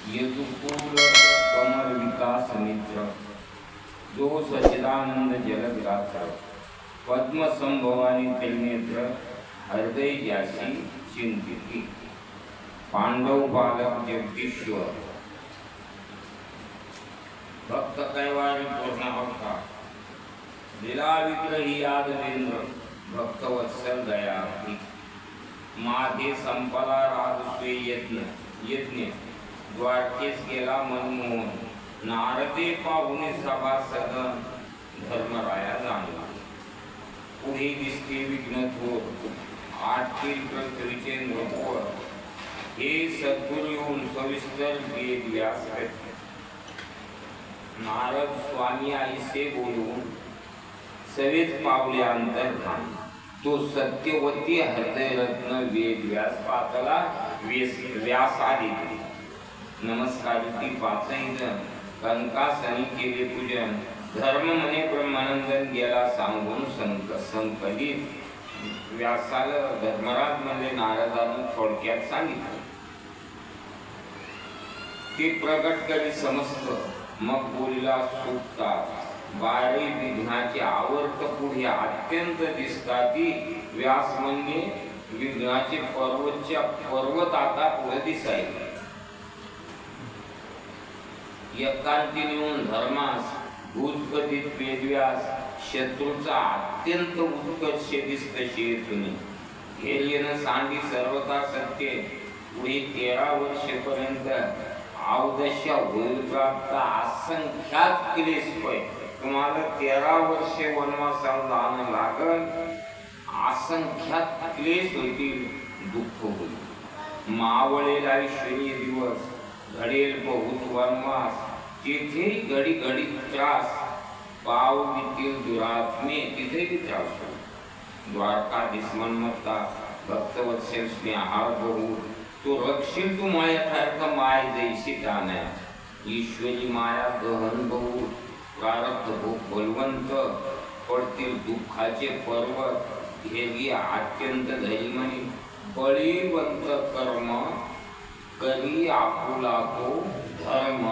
यदुकूल कमल विकास मित्र जो सचिदानंद जलगात्र पद्म संभवानी त्रिनेत्र हृदय ज्यासी चिंतिती पांडव बालक जगदीश्वर भक्त कैवारी पूर्ण भक्ता लीला विग्रही आदरेंद्र भक्तवत्सल दयार्थी माधे संपला राजस्वे यज्ञ द्वारकेस गेला मनमोहन नारदे पाहुणे सभा सदन धर्मराया जाणला पुढे दिसते विघ्न थोर आठतील पृथ्वीचे नकोर हे सद्गुरु येऊन सविस्तर वेद व्यास नारद स्वामी आईसे बोलून सवेच पावले अंतर्धान तो सत्यवती हृदयरत्न वेद व्यास पातला व्यास आदी नमस्कार ती पाचैन कंकासनी केले पूजन धर्म म्हणे ब्रह्मानंदन गेला सांगून संकलित व्यासाला धर्मराज म्हणजे नारदाने थोडक्यात सांगितलं ते प्रगट करी समस्त मग बोलिला सुटता बारी विघ्नाची आवर्त पुढे अत्यंत दिसताती व्यास म्हणजे विघ्नाचे पर्वत आता पुढे दिसायला एकांती नेऊन धर्मास भूतगतीत वेदव्यास शत्रूचा अत्यंत उत्कर्ष दिसत शेतुनी हेर्यन सांडी सर्वता सत्य पुढे 13 वर्षेपर्यंत अवदश्य होईल प्राप्त असंख्यात क्लेश होय तुम्हाला 13 वर्षे वनवासाला जाणं लागल असंख्यात क्लेश होतील दुःख होईल मावळेल ऐश्वर्य दिवस घडेल बहुत वनवास तिथे घडी घडी त्रास पाव देतील दुरात्मे तिथे बी त्रास होईल द्वारकाधीश मनमत्ता भक्तवत्सल स्नेहार बहु तो रक्षील तू मायासारख माय जैसी टाण्या ईश्वरी माया गहन बहु प्रारब्ध भूक बलवंत पडतील दुःखाचे पर्वत हे अत्यंत धैर्यमणी बळीवंत कर्म करी आपुला को धर्म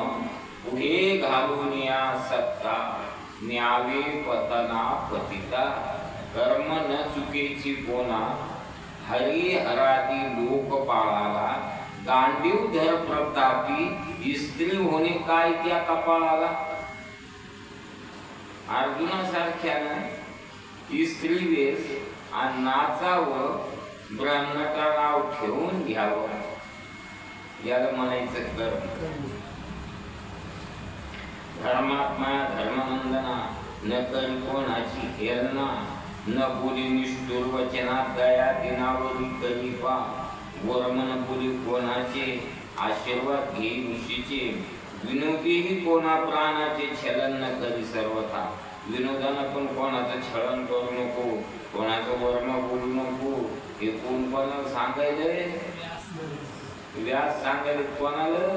पुढे घालून या सत्ता न्यावे पतना पतिता कर्म न चुकेची कोणा हरी हराती लोक पाळाला गांडीव धर प्रतापी स्त्री होणे काय त्या कपाळाला अर्जुनासारख्यानं स्त्री वेश आणि नाचावं ब्रह्मटा नाव ठेवून घ्यावं याला म्हणायचं कर्म धर्मात्मा धर्मनंदना न करी कोणाची हेलना न बोली निष्ठुर वचना दया दिनावरी करिपा वर्मन बोली कोणाचे आशीर्वाद घे ऋषीचे विनोदीही कोणा प्राणाचे छलन न करी सर्वथा विनोदानं पण कोणाचं छळन करू नको कोणाचं वर्म बोलू नको हे कोण कोणाला सांगायचं व्यास सांगायला कोणाला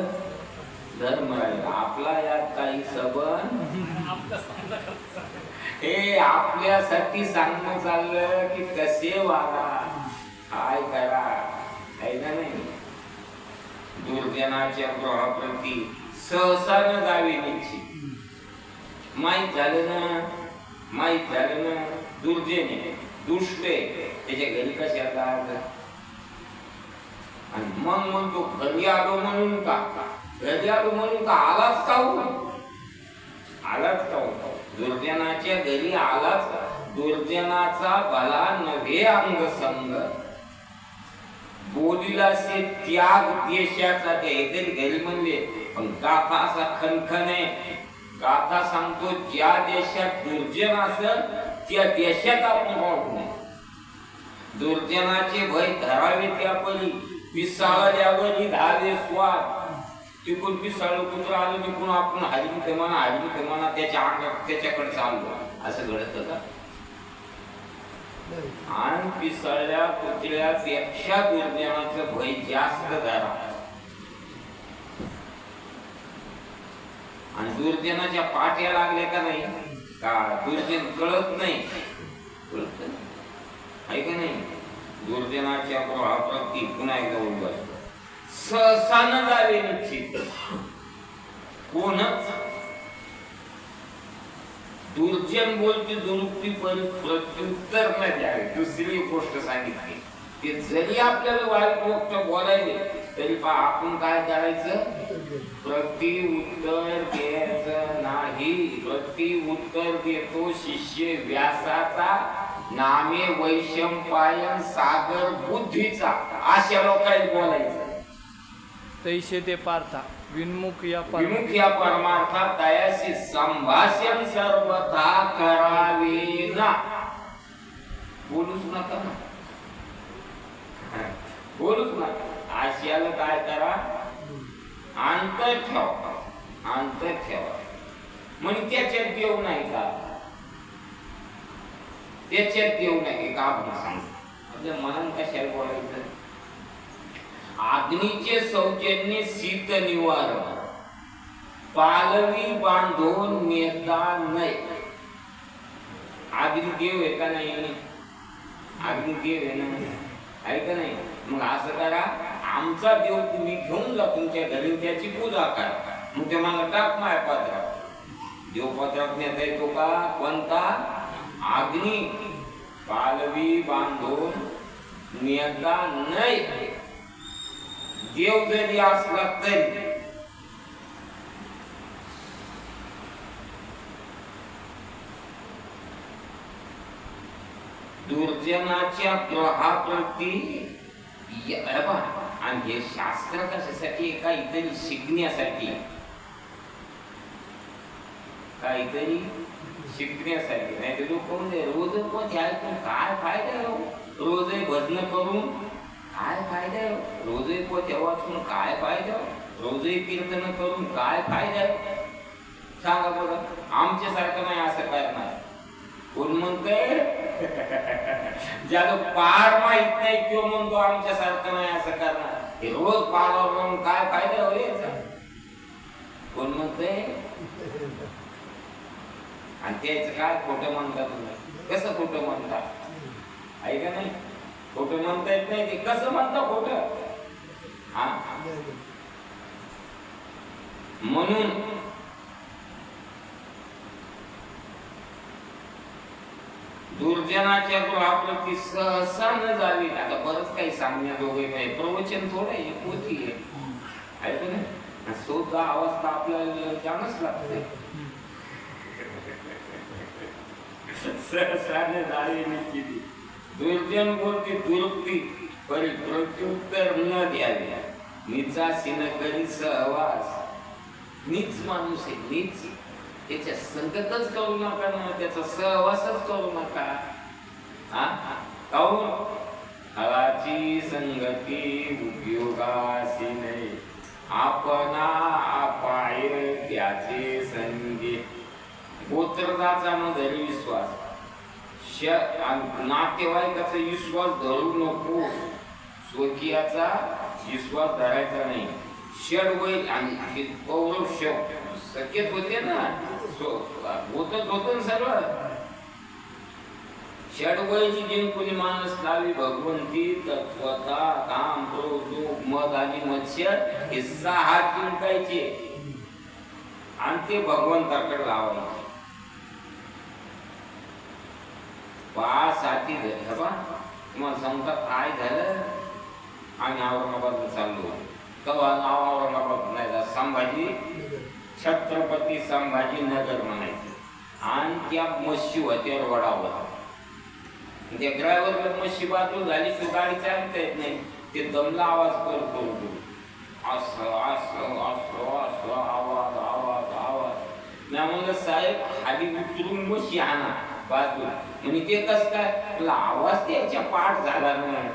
धर्मराज आपला यात काही सबंध हे आपल्यासाठी सांगणं चाललं की कसे वागा काय करा आहे ना नाही दुर्जनाच्या ग्रहाप्रती सहसा न जावे निश्चित माहीत झालं ना दुर्जने दुष्टे त्याच्या घरी कशाला आणि मग म्हणतो घरी आलो म्हणून का आलाच का दुर्जनाच्या घरी आलाच दुर्जनाचा भला नव्हे अंग संग बोलीला से त्याग देशाचा ते घरी म्हणले पण गाथा असा खनखन आहे गाथा सांगतो ज्या देशात दुर्जन असेल त्या देशात आपण राहू नये दुर्जनाचे भय धरावे त्या परी पिसाळल्यावरी धावे स्वाद तिकून पिसाळ कुत्रा आलं तिकून आपण हरिमुखे म्हणा त्याच्या अंगात त्याच्याकडे चाललो असं घडत का आणि पिसाळल्या कुत्र्यापेक्षा दुर्जनाचं भय जास्त धरा आणि दुर्जनाच्या पाट्या लागल्या का नाही का दुर्जन कळत नाही आहे का नाही दुर्जनाच्या प्रभावाप्रती पुन्हा एकदा उभं सहसा न जावे निश्चित. कोणच दुर्जन बोलते दुरुक्ती प्रत्युत्तर न द्यावे. दुसरी गोष्ट सांगितली ते जरी आपल्याला वाईट गोष्ट बोलायले तरी आपण काय करायचं? प्रति उत्तर द्यायचं नाही. प्रति उत्तर देतो शिष्य व्यासाचा, नामे वैशंपायन सागर बुद्धीचा. अशा लोकांनी बोलायचं. तैसे ते पार्था विन्मुख या परमार्था तयाशी संभाषण सर्वथा करावे ना. बोलूच नका ना, बोलूच नका. आशियाला काय करा? अंतर ठेवा, अंतर ठेवा. म्हणजे त्याच्यात देऊ नाही का? त्याच्यात देऊ नाही का? आपण सांगतो आपल्या मनात कशाला बोलायचं? अग्नीचे सौजन्य शीत निवारण, पालवी बांधून नेता नाही. अग्नी देव आहे का नाही? अग्नी देव आहे ना, आहे का नाही? मग असं करा, आमचा देव तुम्ही घेऊन जा तुमच्या घरी, त्याची पूजा करा. मग ते मला टाक माय पात्रात. देव पात्रात नेता येतो का? कोणता? अग्नी. पालवी बांधून नेता नाही. देव जरी असला तरी दुर्जनाच्या ग्रहाप्रती. आणि हे शास्त्र कशासाठी? काहीतरी शिकण्यासाठी, काहीतरी शिकण्यासाठी. नाही तर लोक रोज पण ऐकून काय फायदा? रोजही भजन करून काय फायदा? रोजही पोथ्या वाचून काय फायदा? रोजही कीर्तन करून काय फायदा? सांगा बघा. आमच्यासारखं नाही असं करणार. कोण म्हणतंय? ज्याला पार माहित नाही किंवा म्हणतो आमच्यासारखं नाही असं करणार. हे रोज पारावर म्हणून काय फायदा होईल? कोण म्हणतंय? आणि त्याच काय खोटं म्हणता तुम्ही? कसं खोटं म्हणता? आहे का नाही? खोटं म्हणता येत नाही ते कसं म्हणता खोटं? हा, म्हणून दुर्जनाच्या ग्रहाप्रती सहसा न जावी. आता बरंच काही सांगण्याजोगे नाही. प्रवचन थोडं आहे, पोथी आहे का नाही? सुद्धा अवस्था आपल्याला जाणच लागते. सहसा न जावी निश्चित. दुर्जन बोलते दुरुक्ती परी प्रत्युत्तर न द्यावे. नीचाशी न करी सहवास. नीच माणूस आहे, नीच. त्याच्या संगतच करू नका ना, त्याचा सहवासच करू नका. काहून? हळाची संगती उपयोगाशी नाही. आपणा अपाय त्याचे संगे. गोत्रदाचा न धरी विश्वास. नातेवाईकाचा विश्वास धरू नको. स्वकीयाचा विश्वास धरायचा नाही. षडवै आणि कौरव सख्यच होते ना, होतच होतं सगळं. षडवैची जिंकुनी मानस लावी भगवंती. तत्वता काम क्रोध मद आणि मत्सर हे 6 जिंकायचे आणि ते भगवंताकडे लावायचे. 5 साथी झाले. तुम्हाला सांगता काय झालं? आम्ही औरंगाबादला चाललो. तेव्हा नाव औरंगाबाद नाही, संभाजी, छत्रपती संभाजी नगर म्हणायचं. आणि त्या म्हशी होत्या रोडावर. त्या ड्रायव्हरला म्हशी बाजू झाली की गाडी चालता येत नाही. ते दमला आवाज करतो, असं असं असं असं आवाज आवाज आवाज. मी म्हणलं साहेब खाली उतरून म्हशी आणा बाजूला. म्हणजे ते कसं काय? आवाज त्याच्या पाठ झाला नाही.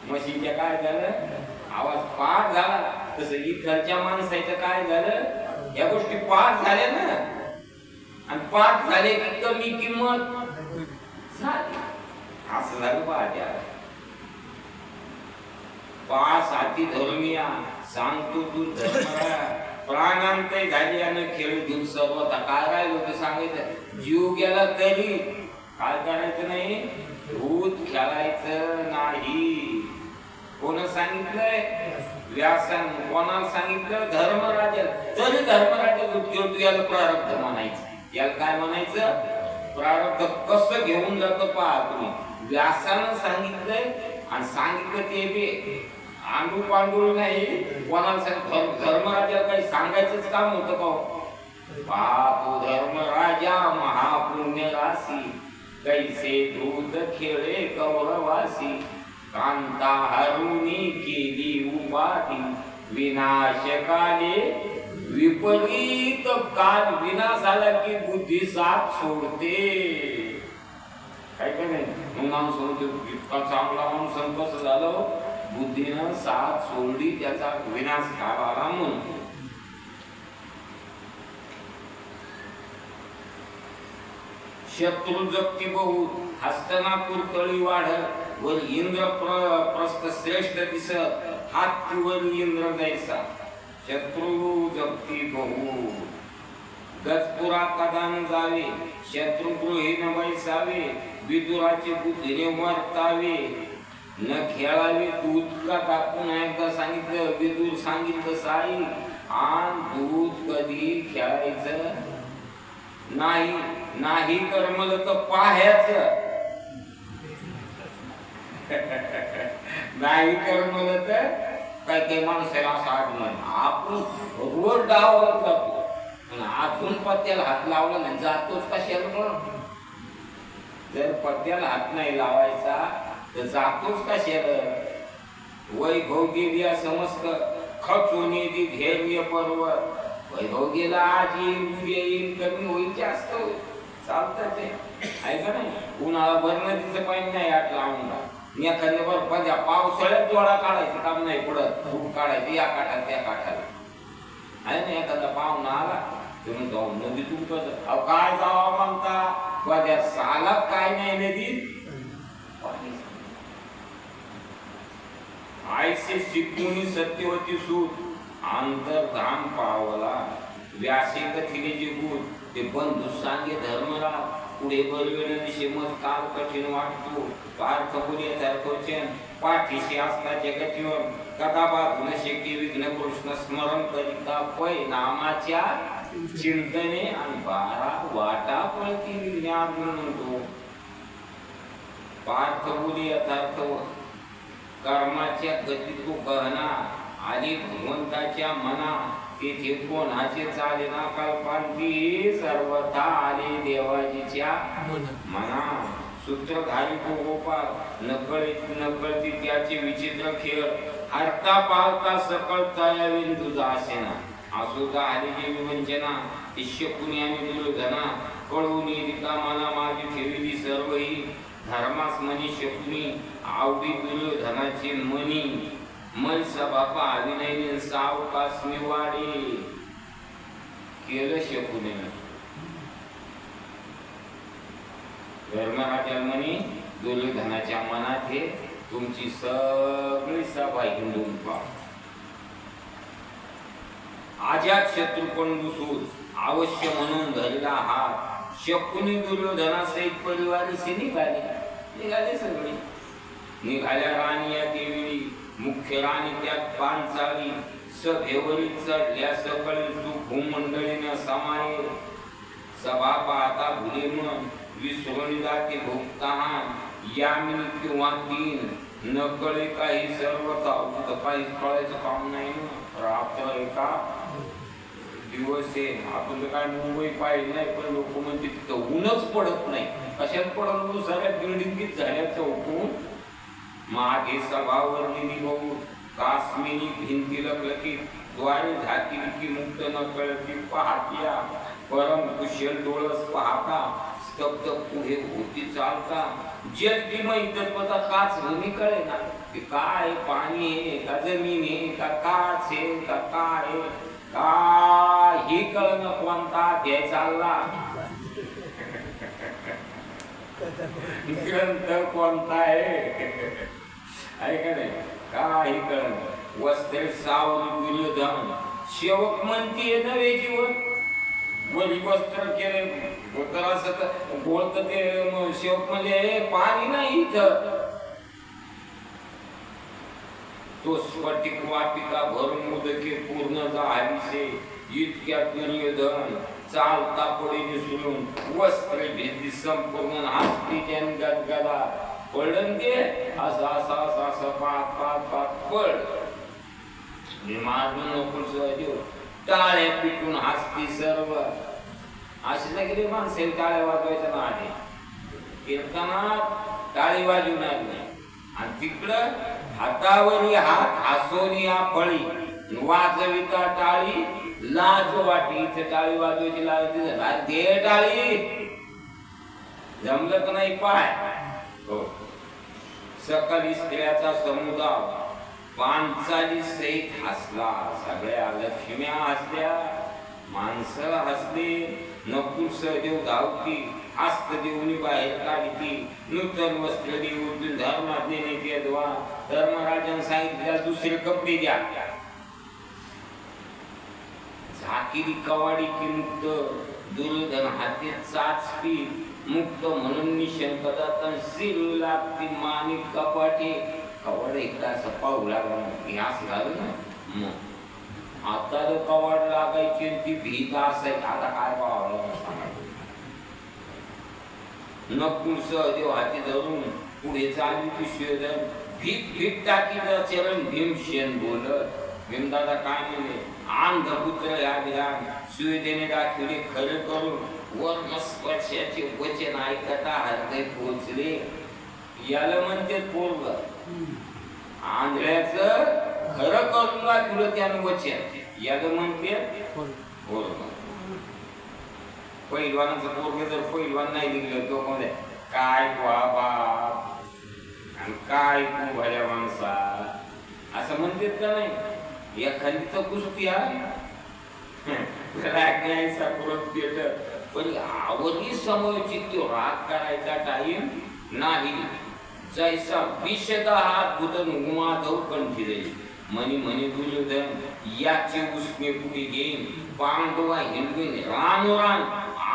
म्हशीच्या काय झालं? आवाज पाठ झाला. तसं इथलच्या माणसाचं काय झालं? या गोष्टी पाठ झाल्या ना, आणि पाठ झाले की कमी किंमत झाली. असं झालं पाहत्या. 5 साथी धर्मिया सांगतो तू धर्मरा. प्राणांतय झाली आणि खेळ घेऊन सर्वता. काय राहिलं होतं सांगायचं? जीव गेला तरी काय करायचं नाही? भूत खेळायचं नाही. कोण सांगितलंय? व्यासानं कोणाला सांगितलं? धर्मराजाला. तरी धर्मराजाला तू याला प्रारब्ध म्हणायचं. याला काय म्हणायचं? प्रारब्ध. कसं घेऊन जातं पहा तुम्ही. व्यासानं सांगितलंय आणि सांगितलं ते बी आंडू पांडू नाही. कोणाला सांगितलं? धर्मराजाला काही सांगायचंच काम होतं का? पाहतो धर्मराजा महापुण्य राशी, कैसे दूध खेळे कौरवासी, कांता हरुणी केली उपाधी, विनाशकाले विपरीत काल. विनाश झाला की बुद्धी साथ सोडते. काय काय नाही मग माणूस म्हणतो इतका चांगला माणूस कसं झालं? बुद्धीनं साथ सोडली, त्याचा विनाश काल आला म्हणून. शत्रु जगती बहु, हस्तनापूर तळी वाढ, वर इंद्र प्रस्थ श्रेष्ठ दिस, हातीवर इंद्र जायचा. शत्रु जगती बहु, गजपुरा कदान जावे, शत्रुगृही न बैसावे, विदुराचे बुद्धीने वर्तावे, न खेळावे दूध का टाकून. एकदा सांगितलं विदुर, सांगितलं साई, आण दूध कधी खेळायचं नाही. नाही करमलं तर पाहायचं, नाही करमलं तर काय काही माणसाला असं आठवण. आपण रोज डावावर जातो पण आतून पत्त्याला हात लावला नाही, जातोच कशाला? जर पत्त्याला हात नाही लावायचा तर जातोच कशाला? वैभव गेली समस्त, खचून येते धैर्य पर्वत. वैभव गेला, आज येईल उद्या येईल, कमी होईल जास्त होईल, चालतं ते. ऐका नाही, उन्हाळा भर नदीचं पाणी नाही आठ लावून एखाद्या बर्फाच्या पावसाळ्यात जोडा काढायचं काम नाही पडत. खूप काढायचं या काठात त्या काठाला. आहे ना, एखादा पाहुणा आला तुम्ही जाऊ नदीतून कसं अहो काय जावा म्हणता? त्या सालात काय नाही नदीत पाणी. आयसे शिकवून सत्यवती सूत, अंतर्धान पावला. व्यासे कथिले जे गुण, ते बंधू सांगे धर्मराज. पुढे बलवेळ दिशे मत काल कठीण वाटतो, पार्थ बोलण्यासारखोचन पाठीशी असता जगतीवर. कथा बाजून शेकी विघ्न कृष्ण स्मरण करिता, पै नामाच्या चिंतने आणि 12 वाटा पळती ज्ञान म्हणतो. पार्थ बोली यथार्थ कर्माच्या गती तो गहना, आली भगवंताच्या मना. तेथे कोणाचे चालेना कल्पांती, सर्वथा आले देवाजीच्या मना. सूत्रधारी तो गोपाळ, नकळती त्याचे विचित्र खेळ. हरता पाहता सकळता यावी तुझा आसेना, असुदा आलेली विवंचना. शिष्यपुनी आणि दुर्धना, कळून रिका मना माझी ठेविली सर्वही. धर्मास मनी शकुनी, आवडी दुर्योधनाचे मनी. मन सभापा अभिनय सावकास निवाडे, केलं शकुने. धर्मराजा म्हणे दुर्योधनाच्या मनात हे तुमची सगळी सभा हिंदून पहा. आजात शत्रुपण दुसूर, अवश्य म्हणून धरला हात. शकुनी दुर्योधनासहित परिवारीशी निघाले सगळे. निघाल्या राणी या देवी, मुख्य राणी त्यात पांचाळी. सभेवरी चढल्या सकळी भूमंडळीनं समाये. सभा पाहता भुले मन, विसरून जाते भोगताहान. यामिनी किंवा तीन, न कळे काही सर्व काहीच कळायचं काम नाही ना. रात्र एका दिवस आहे. आपण तर काय मुंबई पाहिजे नाही, पण लोक म्हणते तिथं ऊनच पडत नाही. कशात पडत? सगळ्या बिल्डिंगीत झाल्याचं हुकूम. मागे सभावर निघू, काश्मीरी भिंती लखलखीत, द्वारे झातील की मुक्त न कळती पाहत्या. परम कुशल डोळस पाहता, स्तब्ध पुढे होती चालता. जलदिमय तत्वता काच भूमी कळे ना, की काय पाणी आहे का जमीन आहे का काच आहे का काय काही कळणं. कोणता अध्याय चालला, ग्रंथ कोणता आहे का नाही, काही कळणं. वस्त्रे सावली दुर्योधन, शेवक म्हणतीये नवे जीवन. वरी वस्त्र केले तर असं बोलत ते शेवक म्हणजे पाणी नाही इथं. तो स्फटिक वाटिका भरून मुदके पूर्ण झालीसे इतक्या दुर्योधन चालता पडे निसरून वस्त्र भेदी संपूर्ण हाती जन गदगदा पडन ते असा असा असा असा पाच पाच पाच पड मी मारून नको सहदेव टाळ्या पिटून हसती सर्व अशी सगळी माणसे टाळ्या वाजवायच्या ना आधी कीर्तनात टाळी वाजवणार नाही आणि तिकडं हातावरी हात हसोनी फळी वाजविता टाळी लाज वाटी इथे टाळी वाजवायची लाज दे टाळी जमलं तर नाही पाय हो सकाळी स्त्रियाचा समुदाय पांचाली सहित हसला सगळ्या लक्ष्म्या हसल्या माणसं हसली नकुल सहदेव धावती हस्त देऊनी बाहेर काढती नूतन वस्त्र देऊन धर्माज्ञे नेते धर्मराजांनी सांगितलं दुसरे कपडे द्या झाकिरी कवाडी की मुक्त दुर्योधन हाती चाचपी मुक्त म्हणून निशन कदातन सिर लागती मानिक कपाटे कवाड एकदा असं पाहू लागला हे असं झालं ना मग आता जर कवाड लागायची ती भीत असायची आता काय पाहावं नकुल सहदेव हाती धरून पुढे चालली ती शोधन भीत भीत टाकी चरण भीमसेन बोलत भीमदादा काय म्हणे अंधपुत्र या विधान सुविधेने दाखवले खरे करून वर्णस्पर्शाचे वचन ऐकता हृदय पोचले याला म्हणते पोरग आंधळ्याचं खरं करून दाखवलं त्यानं वचन याला म्हणते पोरग पहिलवानाचं पोरग जर पहिलवान नाही दिलं तो कोण काय बाबा आणि काय तू भल्या माणसा असं म्हणतात का नाही एखादीच कुस्ती पण आवडी समोरची तो राग करायचा टाइम नाही जैसा विषदा हात बुधन उमाधव कंठी देईल मनी मनी दुर्योधन याचे उसने पुढे घेईन पांडवा हिंडवीन रानोरान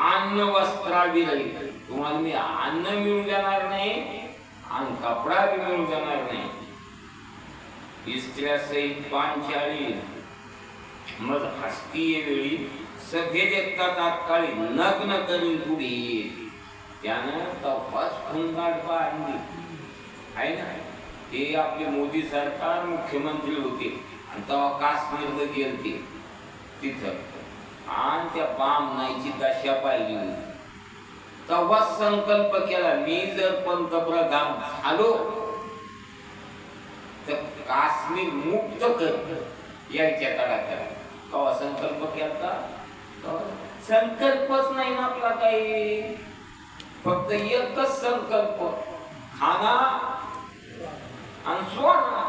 अन्न वस्त्रावी राहील तुम्हाला मी अन्न मिळून देणार नाही आणि कपडा बी मिळून देणार नाही स्त्रिया सहित पांचाळी मग हस्तीये वेळी सभे देखता तात्काळी नग्न करून पुढे येईल त्यानं तपास खुंगाट बांधली आहे ना ते आपले मोदी सरकार मुख्यमंत्री होते आणि तेव्हा काश्मीर गेलते तिथं आणि त्या बाम नाहीची दशा पाहिली होती तेव्हा संकल्प केला मी जर पंतप्रधान झालो तर काश्मीर मुक्त कर यायच्या तडाख्याला तेव्हा संकल्प केला संकल्पच नाही ना आपला काही फक्त एकच संकल्प खाना आणि सोडा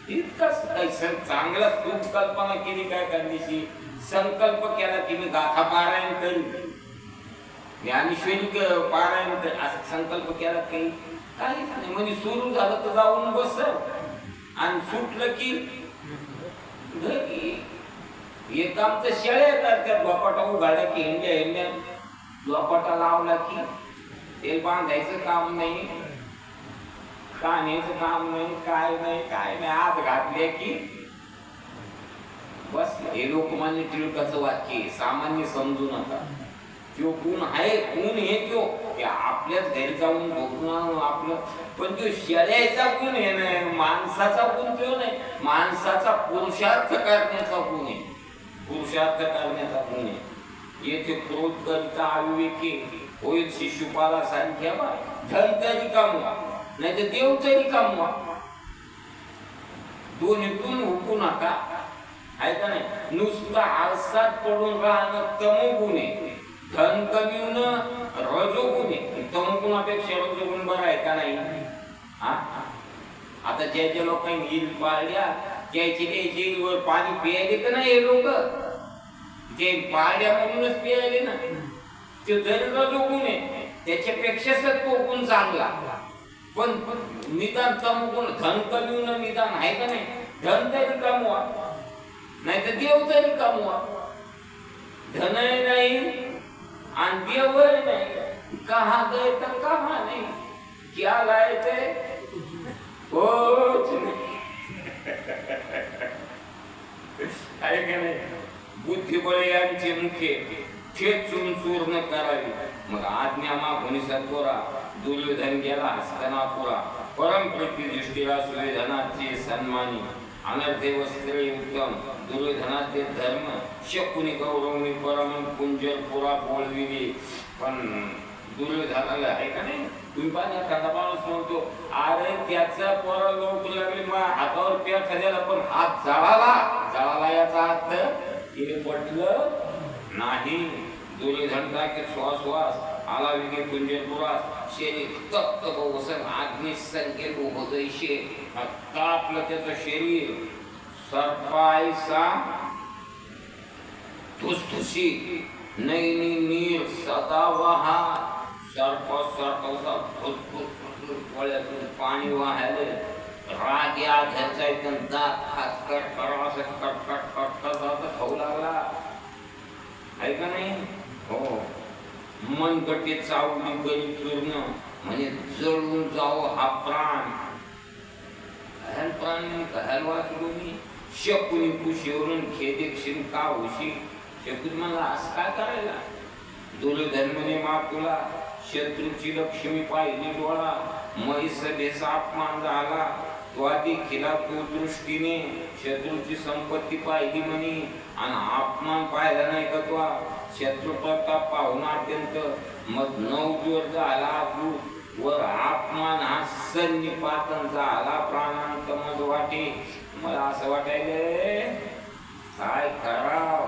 इतकंच काही चांगला खूप कल्पना केली काय करण्याची संकल्प केला की मी गाथा पारायण करीन ज्ञानेश्वरी पारायण करीन असा संकल्प केला काही काही नाही म्हणजे सुरू झालं तर जाऊन बस आणि सुटलं की घरी एक आमचं शेळ्या करतात बापाटा उघाडा की हिंड्या बापाटा लावला की तेल बांधायचं काम नाही कान्याचं काम नाही काय नाही आत घातले की बस हे लोकमान्य टिळकाचं वाक्य सामान्य समजू नका तो कोण आहे कोण हे तो आपल्याच घरी जाऊन बघून आपलं पण तो शेळ्याचा गुण आहे ना माणसाचा गुण तो नाही माणसाचा पुरुषार्थ करण्याचा गुण आहे पुरुषार्थ करण्याचा गुण आहे येथे क्रोध करिता अविवेकी होईल शिशुपाला संख्या धन तरी कमवा नाही तर देव तरी कमवा दोन्हीतून हुकू नका आहे का नाही नुसतं आळसात पडून राहणं तमोगुण आहे धन कमी रजोगुण आहे तमोगुणापेक्षा रजोगुण बरं आहे का नाही आता ज्या लोकांनी हिल पाळल्या त्याची हिलवर पाणी पियाले का नाही हे लोक ते पाळल्या म्हणूनच पियाले ना ते धन रजोगुण आहे त्याच्यापेक्षा सत्वगुण चांगला पण निदान तमोगुण धन कमी निदान आहे का नाही धन तरी कमवा नाही तर देव तरी कमवा धनही नाही आणि देवही नाही कहा गए तर कहा नाही क्या लाए थे कुछ नहीं आहे का नाही. बुद्धिबळ यांचे मुखे ठेचून चूर्ण करावी. मग आज्ञा मागून सत्वरा दुर्योधन गेला हस्तिनापुरा. परमप्रीती दृष्टीला सुयोधनाचे सन्मानी. अनर्थे वस्त्रे उत्तम दुर्योधनाचे धर्म. शकुनी गौरवणी परम कुंजरपुरा बोलविले. पण दुर्योधनाला आहे का नाही. तुम्ही पाहिजे एखादा माणूस म्हणतो अरे त्याचा पोरा लोक लागले मग हातावर पेट झाला पण हात जळाला याचा अर्थ हे पटलं नाही. दुर्योधनता के श्वास आला विगे कुंजरपुरास. शरीर तप्त बसं अग्नी संकेत होतैशे. तापलं त्याचं शरीर सर्पायसा धुसधुशी. नैनी नीर सदा वाहा. सर्प डोळ्यातून पाणी वाहायला. राग या घरचा एकदम दात हात कट करा असं कट खाऊ लागला आहे का नाही. हो मनगटे चावली गरी चूर्ण म्हणजे जळून जाओ हा प्राण. घाल वाचलो मी. शकुनी कुशीवरून खेदेक्षिण का होशी. शकुनी मला असं काय करायला. दुर्योधन म्हणे माप तुला शत्रूची लक्ष्मी पाहिली डोळा. महिसभेचा अपमान झाला त्वादी खिला तू दृष्टीने. शत्रूची संपत्ती पाहिली म्हणे आणि अपमान पाहिला नाही का त्वा. शत्रू प्रताप पाहून अत्यंत मग 9 दिवस झाला तू. वर अपमान हा सन्निपातन झाला प्राणांत मज वाटे. मला असं वाटायले काय कराव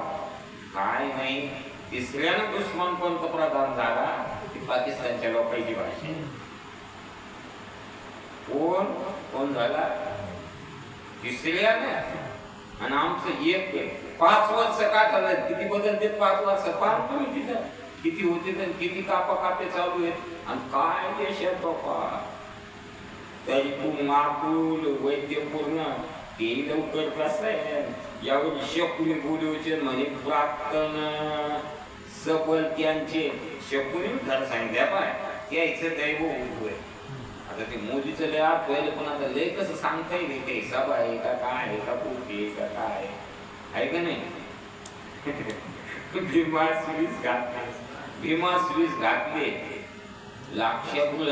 काय नाही. तिसऱ्यानं दुश्मन पंतप्रधान झाला. ती पाकिस्तानच्या लोकांची भाषा. कोण झाला तिसऱ्याने. आणि आमचं एक 5 वर्ष का झालं. किती बदलते 5 वर्ष पाहतो तुम्ही तिथं किती होते तर किती कापे चालू आहेत. आणि काय देशात बापा. तरी तू माकुल वैद्यपूर्ण ते लवकर कसं यावर शकुनी बोलवचे म्हणे प्राक्तन सबल त्यांचे. शकुनी घर सांगितल्या पाय त्याचं दैव उभं. आता ते मोदीचं लय आत व्हायला पण आता लय कसं सांगता येईल. ते सभा आहे का काय आहे का पोटी आहे का काय आहे का नाही. भीमा स्वीज घातले लाक्षापूर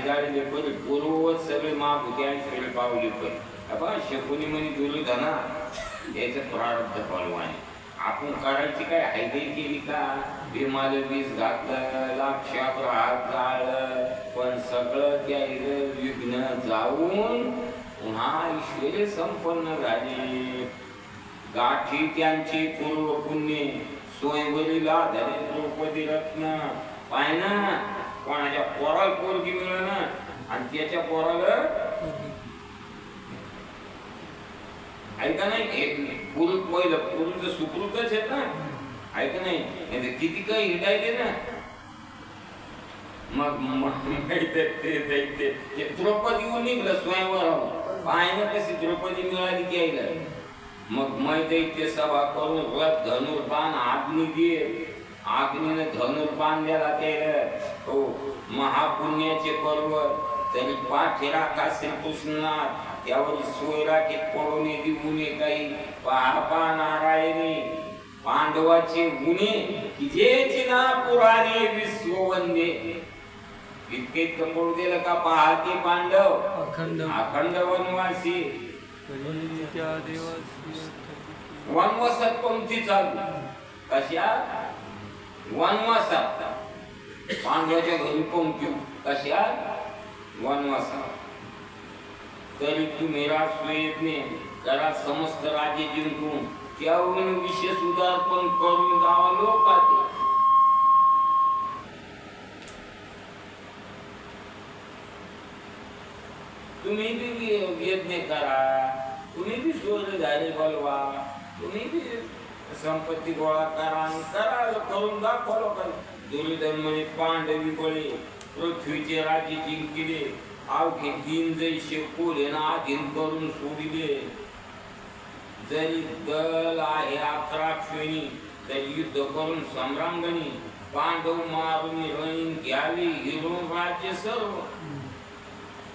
जाळले पण पूर्ववत सगळे महाभूते आणि सगळे पावले पण. शकुनी म्हणे दुर्योधना याचं प्रारब्ध पालवाने. आपण करायची काय हायदे केली का. भीमाला वीज घातलं लाक्षापूर हात जाळलं पण सगळं त्या विघ्न जाऊन पुन्हा ऐश्वर्य संपन्न झाले. गाठी त्यांची पूर्व पुण्य स्वयंवरीला झाले द्रौपदी रत्न. पाय ना कोणाच्या पोराला पोरगी मिळणं आणि त्याच्या पोराला ऐका नाही. पुरुष पहिलं पुरुष सुकृतच आहेत ना ऐका नाही. किती काही हिंडायचे ना. मग द्रौपदी येऊन निघलं स्वयंवर. पायनं कशी द्रौपदी मिळाली की यायला. मग मैदैत्य सभा करून रथ धनुर्बाण अग्नी दे. अग्नीने धनुर्बाण द्याला त्याला. हो महापुण्याचे पर्वत तरी पाठेरा का श्रीकृष्णात. त्यावर सोयराके पडून दिवुने काही पापा नारायणी. पांडवाचे गुणे जे ना पुराणे विश्ववंदे. इतके पडू दिलं का पाहते पांडव अखंड वनवासी. वनवासात पंक्ती चालू कशा वनवासात. पांडवाच्या घरी पंक्ती कशा वनवासात. तरी तुम्ही राजसुयज्ञ करा समस्त राज्य जिंकून त्यावरून विशेष उदारपण करून गावा लोकात. तुम्ही बी यज्ञ करा. तुम्ही बी सूर्य झाले बोलवा. तुम्ही बी संपत्ती गोळा करा करून दाखवा लोकांना. दुर्योधन म्हणे पांडवी बळे पृथ्वीचे राज्य जिंकले. अवघे 3 जैसे कोलेना अधीन करून सोडिले. जरी दल आहे 11 श्रेणी तरी युद्ध करून सम्रांगणी. पांडव मारून रणी घ्यावी हिरून राज्य सर्व.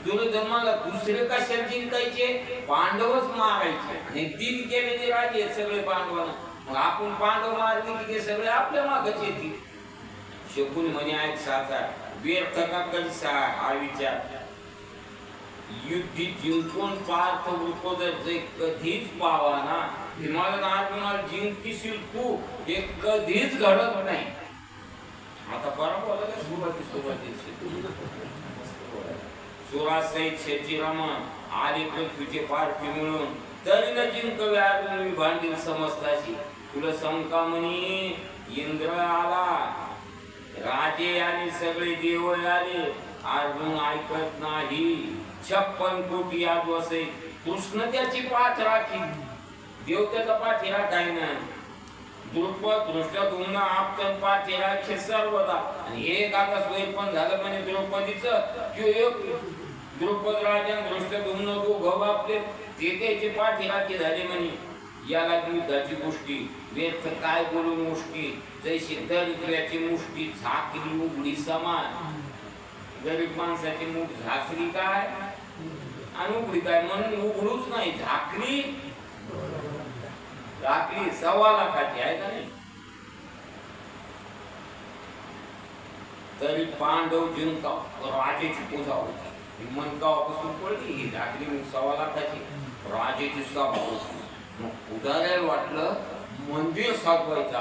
दुर्योधनाला दुसरे कशाला जिंकायचे? पांडवच मारायचे आणि 3 केलेले राजे आहेत सगळे पांडवांना. मग आपण पांडव मारले की ते सगळे आपल्या मागच येतील. शकुनी म्हणे आहेत साचा व्यर्थ का कसा हा विचार. युद्ध जिंकून पार्थ वृकोदर जे कधीच पावा ना, हिमालय अर्जुनाला जिंकशील तू, हे कधीच घडत नाही. आता बरोबर बोलायला सुरुवातीला सुरासहित शेती रमण आले पृथ्वीचे पारखी मिळून, तरी न जिंकवे अर्जुन भांडील समजताशी. तुला शंका म्हणी इंद्र आला, राजे आणि सगळे देव आले, अर्जुन ऐकत नाही. 56 कोटी आदिवासी कृष्ण त्याची पाठ राखी, देव त्याचा पाठी राखाय ना. द्रुपद दृष्टद्युम्न आपटन पाठी राखे सर्वदा. आणि एक आता सोय पण झालं म्हणे द्रौपदीचं, की एक द्रुपद राजा दृष्टद्युम्न दोघं बापले ते त्याची पाठी राखी झाले म्हणे. याला युद्धाची गोष्टी व्यर्थ काय बोलून मुष्टी, जैशी दरिद्र्याची मुष्टी झाकली उघडी समान. गरीब माणसाची मुठ झाकली काय आणि उघडी काय, म्हणून उघडूच नाही, झाकली झाकली 1.25 लाखाची आहे का नाही. तरी पांडव जिंकाव राजाची पूजा होती. मनकावापासून पडली ही झाकली 1.25 लाखाची राजाची सभा होती. मग पुजाऱ्याला वाटलं मंदिर साधवायचा,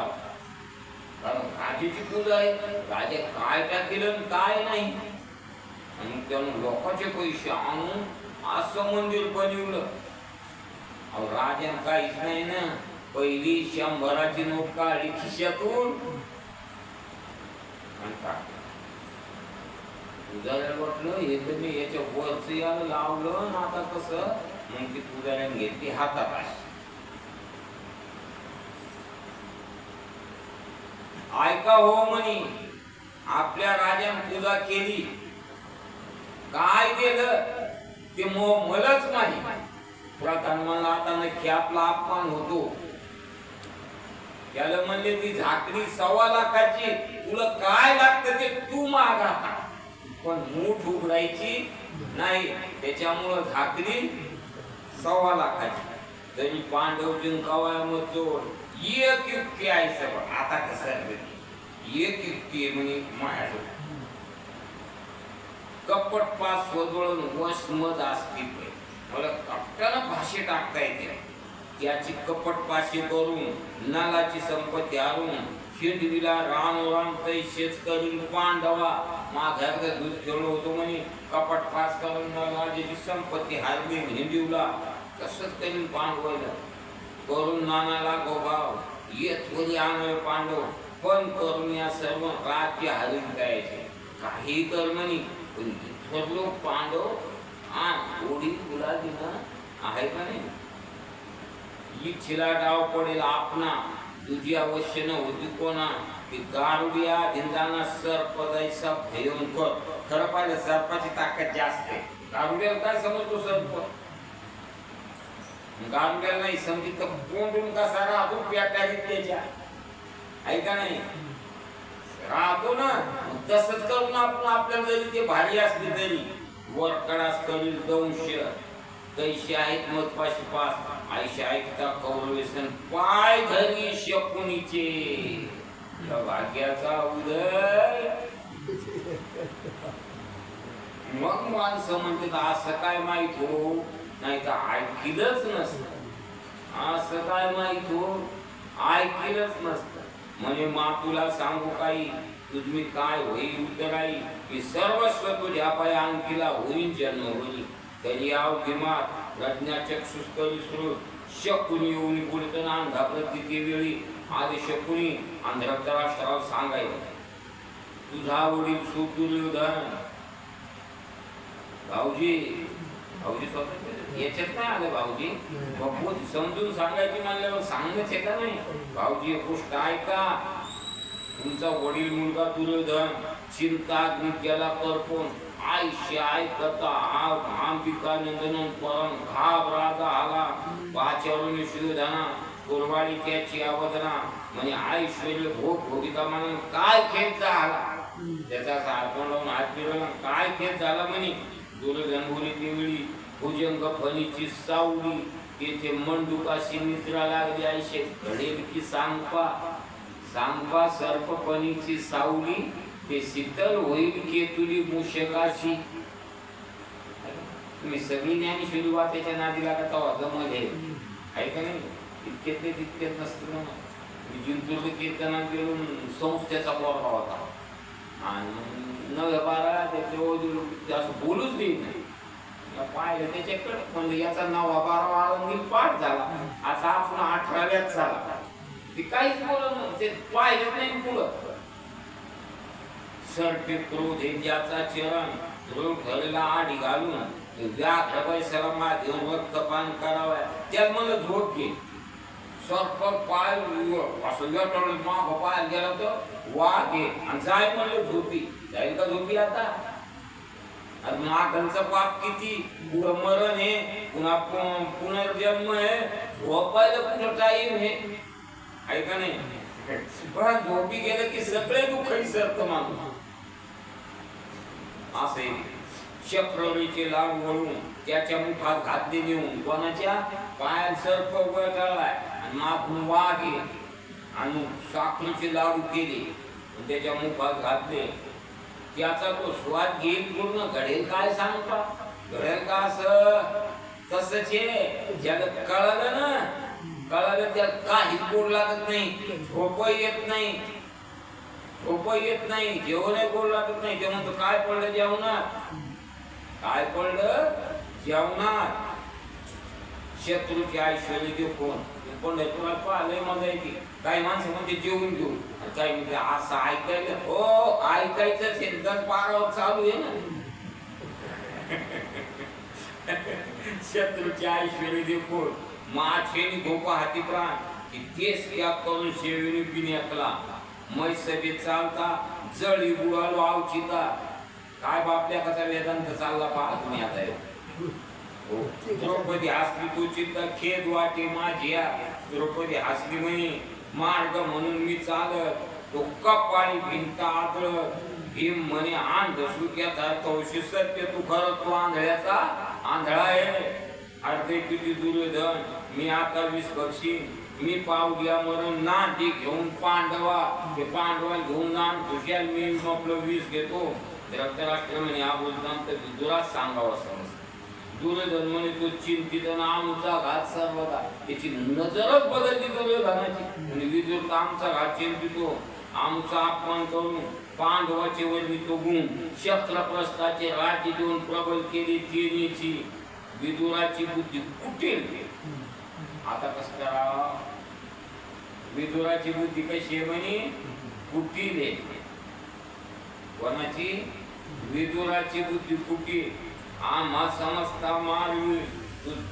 कारण राजाची पूजा आहे, राजा काय टाकेल काय नाही. आणि त्यानं लोकांचे पैसे आणून असं मंदिर बनवलं. अहो राजानं काहीच नाही ना, पहिली 100ची नोट काढली खिशातून आणि टाकली. पुजाऱ्याला वाटलं हे तर मी याच्या वरच याला लावलं ना, आता कसं. मग ती पुजाऱ्याने घेतली हातात अशी. ऐका हो म्हणी, आपल्या राजाने पूजा केली, काय केलं ते मलाच नाही. प्रधान म्हणला आता नक्की आपला अपमान होतो. त्याला म्हणले ती झाकली 1.25 लाखाची, तुला काय लागतं ते तू माग आता, पण मूठ उघडायची नाही. त्याच्यामुळं झाकली 1.25 लाखाची. तरी पांडव जिंकावया मग जोड एक युक्ती आहे सगळं. आता कसं एक युक्ती म्हणे माझ्याजवळ, कपट पास स्वजवळून वशमद अस्तित्व, मला कपटानं भाषे टाकता येते. त्याची कपट पाशी करून नालाची संपत्ती हरून, हिंडवीला राम पैसेच करील पांडवा. माघार दूध खेळलो होतो म्हणे, कपट पास करून नालाची संपत्ती हारली हिंडीवला. कसंच करील पांडवाला करून नानाला गोभाव येत वरी आणावे पांडव, पण करून या सर्व राज्य हरून द्यायचे. काही कर म्हणे, पण ठरलो पांडव थोडी तुला दिना आहे का नाही. इच्छेला डाव पडेल आपणा, तुझी अवश्य न होती कोणा. की गारुडिया धिंदाना सर्प जायचा भयंकर. खरं पाहिलं सर्पाची ताकद जास्त आहे. गारुड्याला काय समजतो सर्प, गारुड्याला नाही समजित तर कोंडून कसा राहतो पेटाळीत त्याच्या, आहे का नाही राहतो ना. तसंच करून आपण आपल्याला जरी ते भारी असले तरी वरकडास करील दंश. तैशी आहेत मतपाशी पास, आयशी ऐकता कौरवेसन पाय धरी शकुनीचे. भाग्याचा उदय. मग माणसं म्हणते असं काय माहित हो, नाही तर ऐकिलच नसतं. असं काय माहित हो, ऐकिलच नसतं. म्हणजे मा तुला सांगू काही, तुझी काय होईल उतराई, की सर्वस्व तुझ्या पाय अंकीला होईल जन्म होईल. तरी आव किंवा प्रज्ञाचक्षुष करी श्रुत. शकुनी येऊन पुढे अंधा प्रती वेळी आधी शकुनी अंधरक्त राष्ट्राला सांगायचं, तुझा वडील सुदुर्योधन. भाऊजी भाऊजी स्वतः याच्यात नाही आलं. भाऊजी बघून समजून सांगायची म्हणल्यावर सांगणंच आहे का नाही. भाऊजी एक गोष्ट ऐका, तुमचा वडील मुलगा दुर्योधन चिंताग्नी केला करपून आयशी ऐकता अंबिका नंदन परम घाबरागा आला. पाचारून शिवधना कुरवाडी त्याची अवदना, म्हणजे ऐश्वर्य भोग भोगिता म्हणून काय खेळ झाला. त्याचा तोंडावून हात फिरवला, काय खेळ झाला म्हणे. दुर्गंभुरी देवळी भुजंग फणीची सावली तेथे मंडुकाशी निद्रा लागली आयशे घडेल की सांगपा सांगपा सर्पपणीची सावली ते शीतल होईल केतुली मूषकाशी. तुम्ही सगळी ज्ञानेश्वरी वाचायच्या नादी लागत जमले आहे का नाही. इतकेच नाही तितकेच नसतं ना. मी जिंतूर कीर्तनात गेलो संस्थेचा पोरगा होता आणि 9-12 त्याच्या असं बोलूच देत नाही. पाहिलं त्याच्याकडे म्हणजे याचा 9-12 आळंदी पाठ झाला. आता आपण 18व्यात झाला. ते काहीच बोलत ते पाहिलं नाही पुढं. सरपे क्रोध हे ज्याचा चरण रोग धरला आडी घालून व्याघ्र पैसरमा घेऊन रक्तपान करावं त्यात मला झोप घे. सर्प पाय असं लटळ माग पाय गेला तर वाघ घे आणि जाय म्हणलं झोपी. जाईल का झोपी आता. आणि मागचं पाप किती पुढं मरण आहे पुन्हा पुनर्जन्म आहे. झोपायला कुठं टाईम आहे का नाही. पण झोपी गेलं की सगळे दुःख विसरतं माणूस. असे शक्रवीचे लाड वळून त्याच्या मुखात घातले नेऊन कोणाच्या पायात सर्प वळलाय आणि मागून वाघ आहे आणि साखरेचे लाडू केले त्याच्या मुखात घातले. त्याचा तो स्वाद घेईल पूर्ण घडेल काय सांगता. घडेल का असं तसंच आहे. ज्याला कळालं ना कळालं त्याला काहीच गोड लागत नाही. झोप येत नाही. झोप येत नाही. जेवणही गोड लागत नाही. ते म्हणतो काय पडलं जेवणात. काय पडलं जेवणात. शत्रूचे ऐश्वर्य देव कोण पण तुला पाहिलंय मजा येते. काही माणसं म्हणते जेवून घेऊ काही म्हणजे असं ऐकायला हो ऐकायचं शेतात पारावर चालू आहे ना. शत्रूचे ऐश्वर्य देव कोण माछेनी धोका हाती प्राण की तेच या करून शेळीने पिण्याकला मै सभेत चालता जळी बुडालो आवचिता. काय बापल्या कसा वेदांत चालला पहा तुम्ही आता. द्रौपदी हसली तो चित्त खेद वाटे माझ्या. द्रौपदी हसली म्हणे मार्ग म्हणून मी चालत तो कपाळी भिंत आदळत. भीम म्हणे अंधश्रुत्याचा तवशी सत्य तू खरं तू आंधळ्याचा आंधळा आहे. अर्धे किती दुर्योधन मी आता वीस बक्षीन. मी पावल्या मरण नांदी घेऊन पांडवा ते पांडवा घेऊन नांद तुझ्याल मी आपलं वीस घेतो. धृतराष्ट्र म्हणे हा बोलताना तर विदुरास सांगावा समज. दुर्योधन म्हणे तो चिंतित आमचा घात सर्वदा. त्याची नजरच बदलली दुर्योधनाची. आणि विदुर आमचा घात चिंतितो आमचा अपमान करून पांडवाचे वर्णितो गुण शस्त्रप्रस्थाचे राज्य देऊन प्रबल केली तिन्हीची. विदुराची बुद्धी कुठेल. आता कसं करा. विदुराची बुद्धी कशी आहे म्हणे कुटील आहे. कोणाची विदुराची बुद्धी कुटील. आम्हा समजता मारवी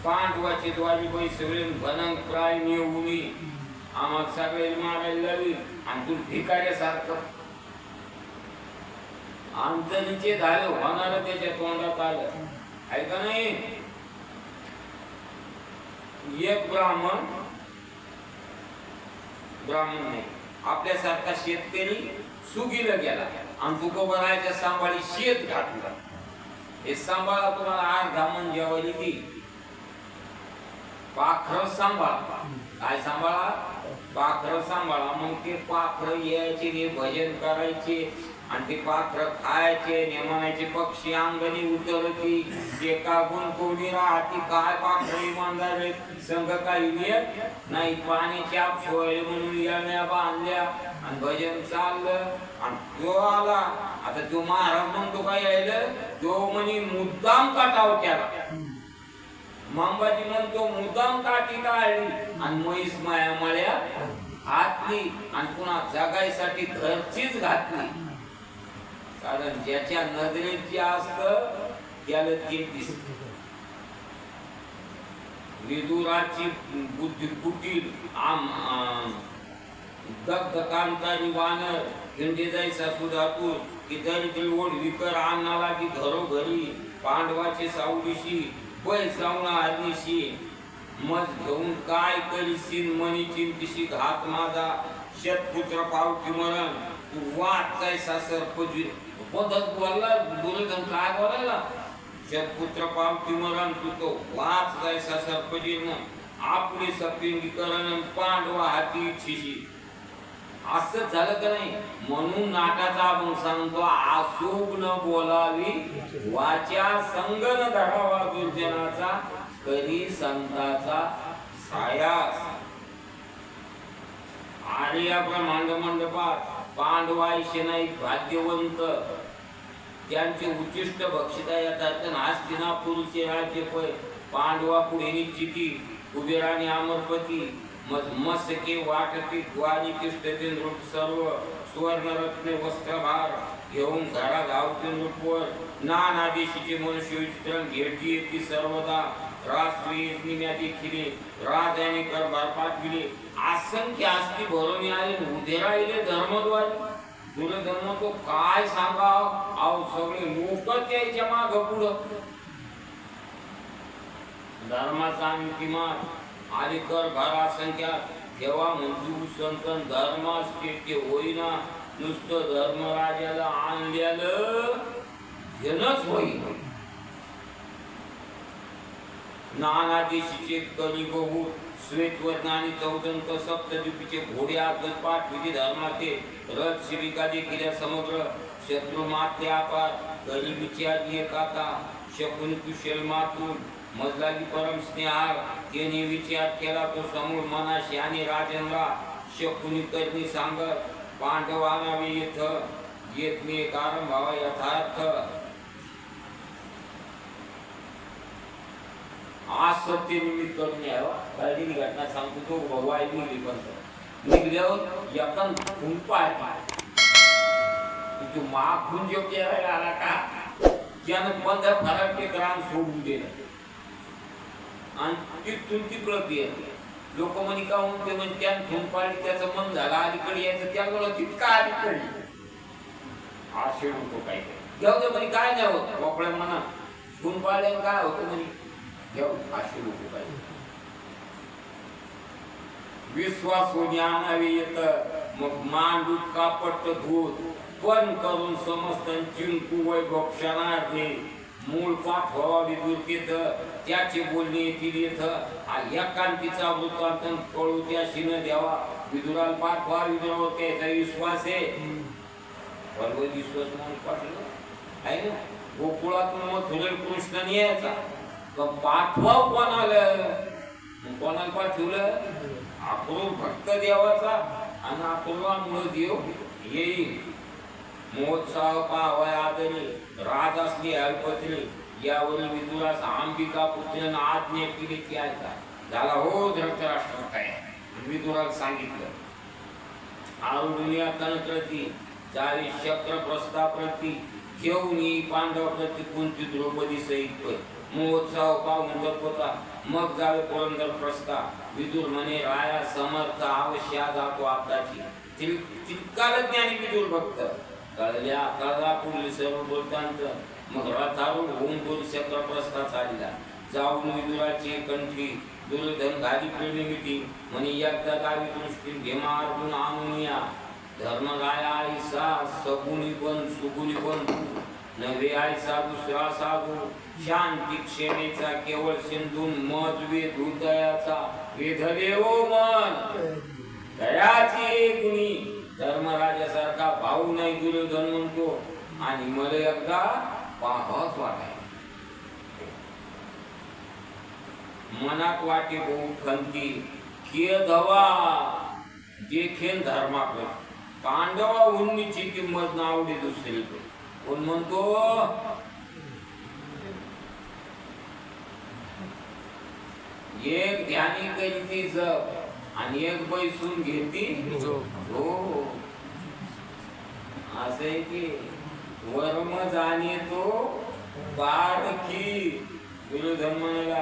पांडवाचे द्वारी बाई सगळे भनंग प्राय नेऊनी आम्हाला सगळे मारायला लावी आणि तू भिकाऱ्यासारखं अंतरीचे झाले होणार त्याच्या तोंडात आलं आहे का नाही. एक ब्राह्मण नाही आपल्यासारखा शेतकरी सुगीला गेला आणि तू गोबराच्या सांभाळी शेत घातलं. हे सांभाळा तुम्हाला 8 धामण जेवायला ती पाखर सांभाळा. काय सांभाळा पाखर सांभाळा. मग ते पाखर यायचे ते भजन करायचे आणि ते पाखर खायचे नेमानाचे पक्षी अंगणी उतरती एका गुण कोणी राहती. काय पाखर इमानदार संघ काही नेत नाही. पाण्याच्या सोय म्हणून येण्या बांधल्या आणि भजन चाललं आणि तो आला. आता तो महाराज म्हणतो काय यायला तो म्हणे मुद्दाम काटाव केला. मांबाजी म्हणतो मुद्दाम काठी काढली आणि म्हैस माया मळ्या घातली आणि पुन्हा जगायसाठी घरचीच घातली. कारण ज्याच्या नजरेत जे असतं त्याला ते दिसत. विदुराची बुद्धी कुटील दग्ध कांतारी वानर हिंडे जायचा सुधातूर की दरिद्री ओढ विकर अन्नाला की घरोघरी पांडवाचे सावलीशी पै जाऊन आदनीशी मज घेऊन काय करीशील मनी चिंतीशी घात माझा शतपुत्र पावती मरण तू वाट जायचा सर्पजी पद्धत बोलला दुर्योधन काय बोलायला शतपुत्र पावती मरण तुतो वाच जायचा सर्पजीर्ण आपले सपिंडीकरण पांडवा हाती इच्छिशी. असं झालं का नाही म्हणून नाटाचा आपण सांगतो आशोभ न बोलावी वाचा संग न धरावा दुर्जनाचा कधी संताचा सायास. आर्या ब्रह्मांड मंडपात पांडवायशे नाही भाग्यवंत त्यांचे उच्चिष्ट बक्षिता येतात. हस्तिनापूरचे राज्य पै पांडवा पुढे निश्चिती कुबेराने अमरपती मत्सके वाटती द्वारी किष्टते नृप सर्व सुवर्णरत्ने वस्त्रभार घेऊन घरा धावते नृपवर नाना देशीचे मनुष्य विचित्रण घेटी येते सर्वदा राष्ट्रीय निम्याती खिले राजाने करभार पाठविले असंख्य आस्ती भरून आले उभे राहिले धर्मद्वारी. दुर्धर्म तो काय सांगा अहो सगळे लोक त्याच्या माग पुढं. धर्माचा अंतिमात आले करभार असंख्यात तेव्हा मंजू संतन धर्मास ते होईना नुसतं धर्मराजाला आणलेलं घेणंच होईना. नाना देशीचे कली बहु श्वेतवर्ण आणि चौदंत सप्तद्वीपीचे घोडे आगत पाठविले धर्माचे रथ शिबिका देखील समुद्र शत्रु माते अपार गरिबीची आधी एकाता शकुन कुशल मातून मजलागी परम स्नेहार त्याने विचार केला तो समूळ मनाशी आणि राजेंद्रा शकुनी करणी सांगत पांडवांना येत मी कारण भावा यथार्थ. आज सत्य निमित्त करून यावं काळजीची घटना सांगतो तो भाऊ निघली पण निघल्यावर यकन खुंपा तुझी माखून जो केला आला का त्यानं 15 फराटे ग्राम सोडून दिलं आणि तिथून तिकडं गेलं. लोक म्हणे का म्हणते म्हणजे त्यानं खुंपाळी त्याचं मन झालं अलीकडे यायचं त्यामुळं तितका अलीकडे असे लोक काय घेऊ दे म्हणे काय नाही होत मोकळ्या म्हणा खुंपाळ्या काय होतं म्हणे घेऊ असे लोक काय विश्वास आणावे येत मग मांडू कापट भूत पण करून समस्त चिंकू वैभव क्षणार्थे मूळ पाठ व्हावा विदुरतीत त्याचे बोलणे येथील येथ एकांतीचा वृत्तांत कळू त्याशी न द्यावा विदुराला पाठ व्हा विदुरावर त्याचा विश्वास आहे. भगवत विश्वास म्हणून पाठवलं आहे ना गोकुळातून मग थोडे कृष्णाने यायचा पाठवा कोणाला पाठवलं अपूर्व भक्त देवाचा आणि अपूर्वामुळे देव येईल. महोत्सव पाहावया आदरी राज असली अल्पत्री यावरील विदुरास अंबिका पुत्राने आज्ञा केली की ऐका झाला हो धृतराष्ट्र काय विदुराला सांगितलं आरुणिया कनप्रती चारी शक्र प्रस्ताप्रती घेऊन पांडव प्रती कुंती द्रौपदी सहित महोत्सव पाहून होता मग जावे पुरंदर प्रस्ता विदुर म्हणे राया समर्थ अवश्य जातो आताची तितकाल ज्ञानी विदुर भक्त कळल्या कळला पुढील सर्व बोलतांत मग रथारूढ होऊन 2 चक्र प्रस्ता चालला जाऊन विदुराची कंठी दुर्धन घाली प्रेमिती म्हणे एकदा गावी दृष्टी भीमा अर्जुन आणूनिया धर्मराया आईसा सगुणी पण सुगुणी पण नव्हे आईसा दुसरा साधू शांती क्षेमेचा केवळ सिंधून मज वेद हृदयाचा वेधले ओ मन दयाची गुणी धर्मराजासारखा भाऊ नाही दुर्योधन म्हणतो आणि मला एकदा पाहत वाटाय मनात वाटे बहु खंती के धवा देखेन धर्माकडे पांडवा उन्नीची किंमत नावडी दुसरी कोण म्हणतो एक ध्यानी करीती जप आणि एक बैसून घेती हो असे की वर्म जाणे तो बारखी दुर्योधन म्हणाला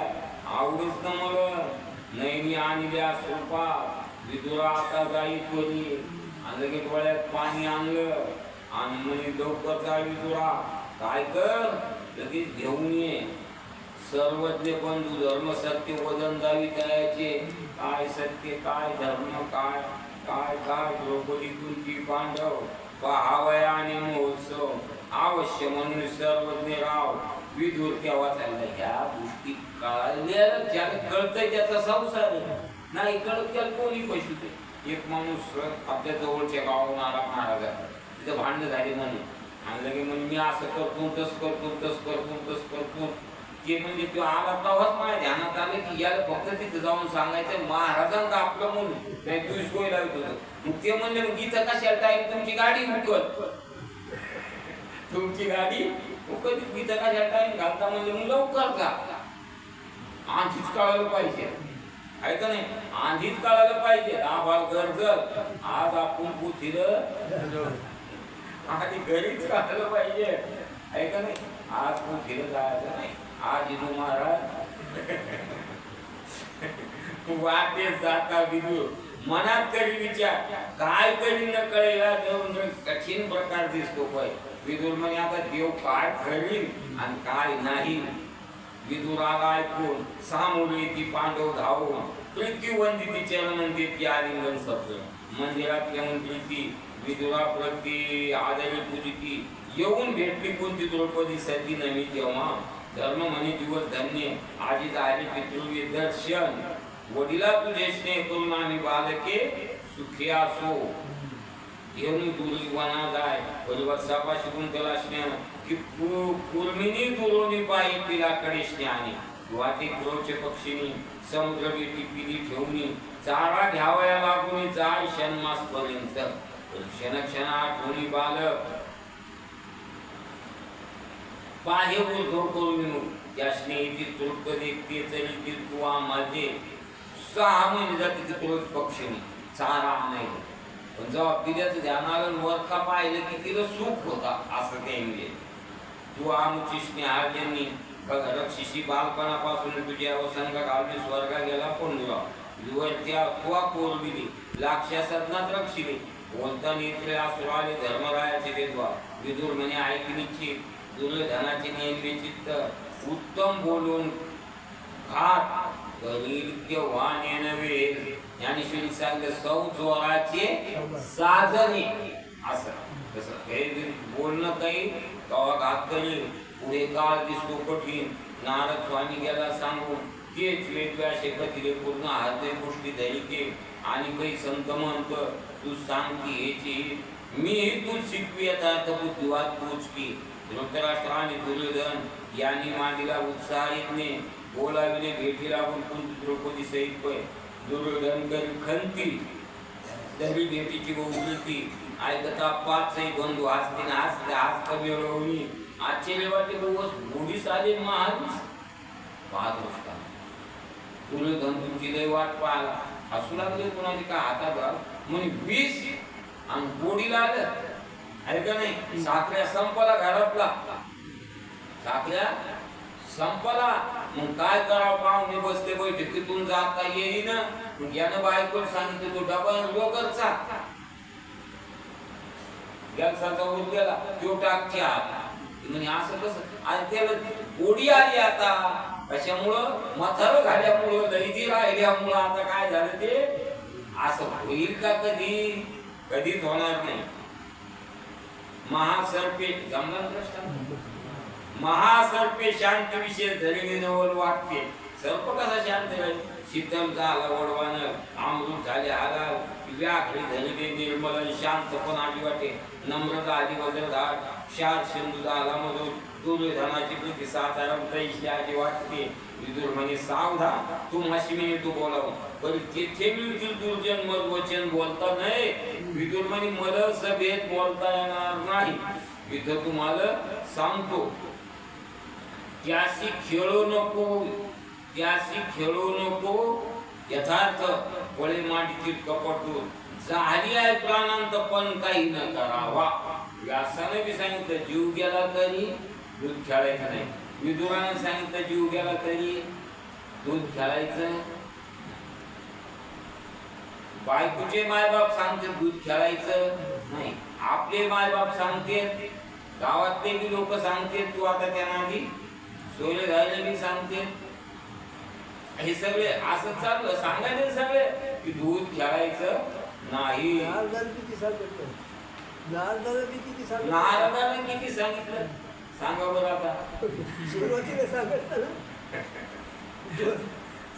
आवडच न मला नैनी आणल्या सोपा विदुरा आता जाई तोरी आणि लगेच डोळ्यात पाणी आणलं आणि म्हणे लवकर जा विदुरा काय कर लगेच घेऊन ये सर्वज्ञ बंधू धर्म सत्य वदन जावी तयाचे काय सत्य काय धर्म काय काय काय द्रौपदी कुंती पांडव पहावया आणि महोत्सव अवश्य म्हणून सर्वज्ञ राव विदूर तेव्हा चालला ह्या गोष्टी कळल्या ज्याला कळतंय त्याचा संसार आहे. नाही कळत त्याला कोणी पैसे दे. एक माणूस आपल्या जवळच्या गावावरून आला महाराजा तिथं भांडणं झाली म्हणे आणि लगे म्हणजे मी असं करतो तस करतो तस करतो तस करतो ते म्हणजे तो आला तेव्हाच माझ्या ध्यानात आलं की याला फक्त तिथं जाऊन सांगायचं महाराजांना आपलं म्हणून नाही तू सोय लावत होतं. मग ते म्हणले मग इथं कशाला टाईम तुमची गाडी उकत तुमची गाडी उकत इथं कशाला टाईम घालता म्हणजे मग लवकर जा. आधीच कळायला पाहिजे आहे का नाही आधीच कळायला पाहिजे. आभाळ गरजत आज आपण पुथिलं आधी घरीच कळायला पाहिजे आहे का नाही. आज पुथिलं जायचं नाही. आज इथं महाराज वाटेत जाता विदूर मनात करी विचार काय करी न कळेला कठीण प्रकार दिसतो पाय. विदूर म्हणे आता देव काय करीन आणि काय नाही. विदुराला ऐकून सामोरे ती पांडव धावून प्रीती वंदिती चरण देती आलिंगन सत्र मंदिरात येऊन प्रीती विदुरा प्रती आदरी पूजिती येऊन भेटली कोणती द्रौपदी सती नवी तेव्हा धर्म म्हणे दिवस धन्य आजी झाले पितृ दर्शन वडिला तुझे स्नेह करून आम्ही बालके सुखी असो. घेऊन दुरी वना जाय परिवर्षापा शिकून त्याला स्नेह की कुर्मिनी दुरोनी पायी पिलाकडे स्नेहाने वाटे क्रोचे पक्षिणी समुद्र बेटी पिली ठेवणी चारा घ्यावया लागून जाय शनमास पर्यंत क्षण क्षण आठवणी बालक बाह्य उर्ध्व करून त्या स्नेहीची तृप्त देखते तरी ती तुवा माझे 6 महिने जाते ती रोज पक्षिणी चारा नाही. पण जेव्हा पिल्याचं ध्यान आलं वरका पाहिलं की तिला सुख होता असं ते म्हणजे तू आमची स्नेहाजनी रक्षिशी बालपणापासून तुझ्या अवसंग घालून स्वर्गा गेला पंडुरा वर त्या तुवा कोरबिली लाक्ष्या सदनात रक्षिली बोलता नेत्रे असुराले धर्मरायाचे देवा विदुर म्हणे ऐकणीची दुर्योधनाचे नेमले चित्त उत्तम बोलून घात करील केव्हा नेनवे ज्ञानेश्वरी सांगितलं सौ चोराचे साधने असं तसं हे बोलणं काही तेव्हा घात करील. पुढे काळ दिसतो कठीण नारद स्वामी गेला सांगून तेच वेगवेगळ्या शेकतीले पूर्ण हाते गोष्टी धरिके आणि काही संत म्हणत तू सांगती हेची मी तू शिकवी आता बुद्धिवाद तूच की. धृतराष्ट्र आणि दुर्योधन यांनी मांडीला उत्साहीने बोलाविले भेटी लागून कुंती द्रौपदी सहित पै दुर्योधन करी खंती दरी भेटीची बोलती ऐकता 5 बंधू हसतीने हसले हास कमी रवणी आश्चर्य वाटे बस बुडीस आले महावीस पाहत असता दुर्योधन तुमची लय वाट पाहिला हसू लागले कोणाची का हातात म्हणे 20 आणि बोडीला आलं आहे का नाही. साखऱ्या संपला घरातला साखऱ्या संपला मग काय करावं पाहुणे बसले बैठकीतून जाता येईन मग यानं बायकोला सांगितलं तो डबा लोकरचा गॅसचा ऊर गेला तो टाकची हात म्हणजे असं कसं आणि त्याला गोडी आली आता कशामुळं मथार घाल्यामुळं दैदी राहिल्यामुळं आता काय झालं ते असं होईल का कधी कधीच होणार नाही. महासर्पे जमला दृष्टांत महासर्पे शांत विषय धरिणी नवल वाटते. सर्प कसा शांत राहील शीतल झाला वडवानं अमृत झाले हालाल व्याघ्री धरिले निर्मल शांतपण आली वाटे नम्र झाली वज्रधार क्षार सिंधू झाला मधून दुर्योधनाची प्रीती साधारण दैशी आली वाटते. विदुर म्हणे सावधान तू माशिमी तू बोलावं पण तिथे मिळतील दुर्जन मत वचन बोलता नाही. विदुर म्हणे मला सभेत बोलता येणार नाही इथं तुम्हाला सांगतो त्याशी खेळू नको त्याशी खेळू नको यथार्थ बळे मांडीची कपटून झाली आहे प्राणांत पण काही न करावा. व्यासाने बी सांगितलं जीव गेला तरी दूध खेळायचं नाही. विदुराने सांगितलं जीव गेला तरी दूध खेळायचं. बायकोचे मायबाप सांगते दूध खेळायचं नाही. आपले मायबाप सांगते गावातले बी लोक सांगते तू आता त्यांना बी सोयरे झाले बी सांगते. हे सगळे असं चाललं सांगायचं सगळे की दूध खेळायचं नाही. नारदाने किती सांगितलं सांगा बरं आता. सुरुवातीला सांगायचं ना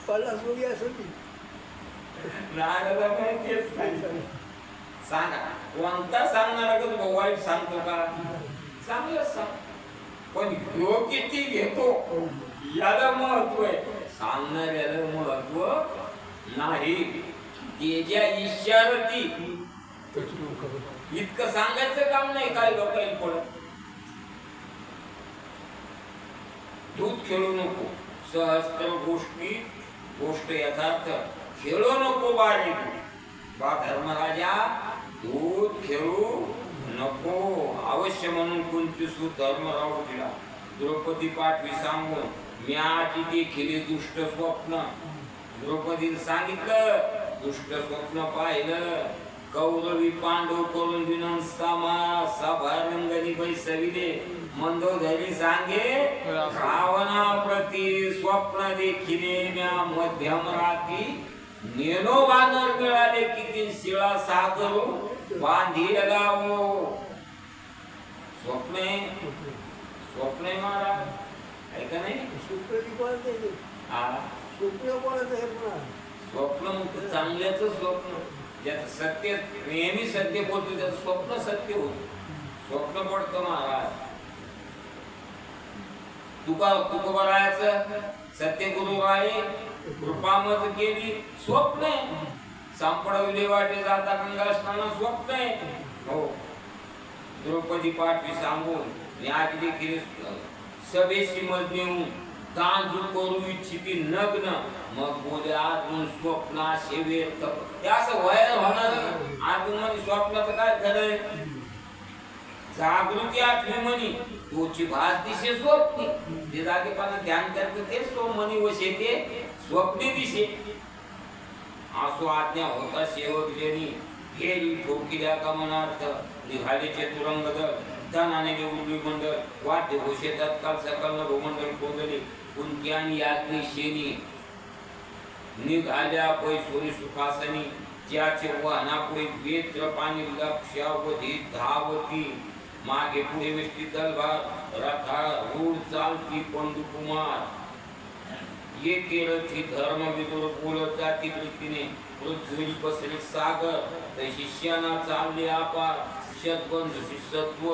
पन्नास मुली असेल ती नारदा काय तेच नाही. सांगा कोणता सांगणारा का वाईट सांगतो का? चांगलंच सांग, पण ह्यो किती घेतो याला महत्व आहे, सांगणाऱ्याला महत्व नाही. त्याच्या इशारती इतकं सांगायचं काम नाही काय लोकांना पडत. दूध खेळू नको सहस्त्र गोष्ट यथार्थ खेळू नको बाळी बा धर्मराजा, दूध खेळू नको अवश्य म्हणून कुंतीसू धर्मराव दिला. द्रौपदी पाठवी सांगून मी आजी देखील दुष्ट स्वप्न. द्रौपदीने सांगितलं दुष्ट स्वप्न पाहिलं. कौरवी पांडव करून दिनं सभारंगणी बैसविले. मंदोदरी सांगे रावणा प्रती स्वप्न देखिले म्या मध्यम राती. नेनो बांधर मिळाले किती शिळा सागर बांधील गावो. स्वप्ने स्वप्ने महाराज ऐका नाही. स्वप्न कोणाचं आहे ते? हा स्वप्न कोणाचं आहे पुन्हा? स्वप्न मग चांगल्याच स्वप्न ज्याचं सत्य नेहमी सत्य बोलतो त्याचं स्वप्न सत्य होत. स्वप्न पडतं महाराज. तुकोबारायचं सत्य गुरु आहे कृपामत केली स्वप्न आहे. सांपडवले वाटे जाता गंगा स्नान स्वप्न आहे. हो द्रौपदी पाठवी सांगून न्याय देखील सभेशी मध्ये दांजू करू इच्छिती नग्न. मग बोले आतून स्वप्ना शेवेत ते असं व्हायला होणार. आतून म्हणे स्वप्नाचं काय खरंय. जागृती आठवी म्हणी तोची भास दिशे स्वप्नी. ते जागेपणा ध्यान करते ते सो मनी वशे ते स्वप्नी दिशे. असो आज्ञा होता सेवक जनी फेरी ठोकिल्या का मनार्थ. निघाले चतुरंग दल धनाने उर्वी मंडळ वाद्य घोषे तत्काल सकल भूमंडळ कोंदले. कुंती आणि याज्ञी शेनी निघाल्या पै सोयी सुखासनी. ज्याचे वाहनापुढे वेत्र पाणी लक्षावधी धावती. मागे पुढे वेष्टी दलभार रथाळ रूढ चालती पंडुकुमार. ये केलं ती धर्म विदुर बोलत जाती वृत्तीने. पृथ्वी पसरे सागर ते शिष्याना चालले अपार. शतबंधू शिष्यत्व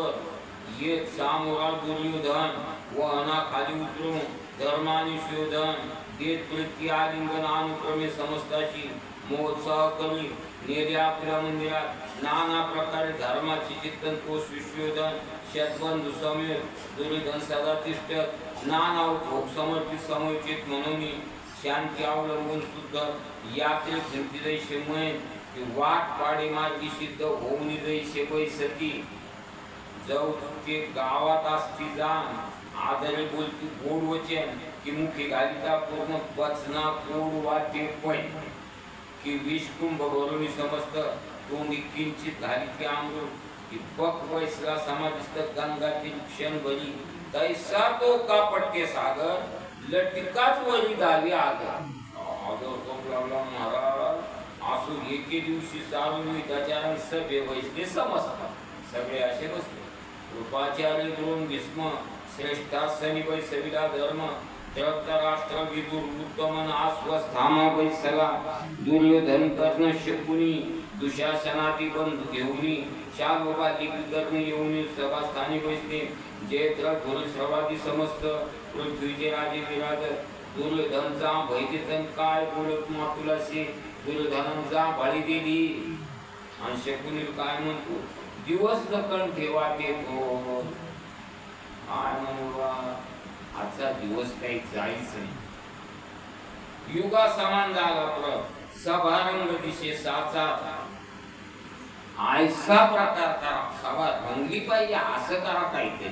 ये सामुरा दुर्योधन वहना खाली उतरून धर्माने शोधन. देत वृत्ती आलिंगन अनुक्रमे समस्ताची. महोत्सव कमी नेले आपल्या मंदिरात नाना प्रकारे धर्माची चिंतन कोश विश्वोधन. शतबंधू समीर दुर्योधन सदा तिष्ठत नाना भोग समर्पित समोचित म्हणून शांती अवलंबून शुद्ध. यात्रे फिरती जैसे मैन वाट पाडे मार्गी सिद्ध होऊन जैसे बैसती. जाऊ ते गावात असती जाण आदरे बोलती गोड वचन. की मुखी घालिता पूर्ण वचना गोड वाटे पण. की विष कुंभ भरून समस्त तोंडी किंचित घाली की अमृत. की बक वैसला समाधिस्थ गंगातील क्षण भरी. तैसा तो का पट्टे सागर लटिकाच वरी झाली आगर. महाराज असो एके दिवशी सारून त्याच्या सभे वैसले समजतात. सगळे असे बसले. कृपाचार्य द्रोण भीष्म श्रेष्ठासनी बैसविला धर्म. राष्ट्र विदुर उत्तमन आस्वस्थामा बैसला. दुर्योधन कर्ण शकुनी दुशासनाती बंधू घेऊनी. शालोबा लिपिकर्ण येऊन सभास्थानी बैसले. जयद्र गुरुश्रवादी समस्त पृथ्वीचे राजे विराज. दुर्योधनचा भयदितन काय बोलत मातुलाशी. दुर्योधनांचा बळी दिली आणि शकुनी काय म्हणतो दिवस दखन ठेवा ते तो. काय म्हणू आजचा दिवस काही जायच नाही. युगा समान झाला प्र सभारंग दिशे साचा. ऐसा प्रकार करा सभा रंगली पाहिजे असं करा काहीतरी.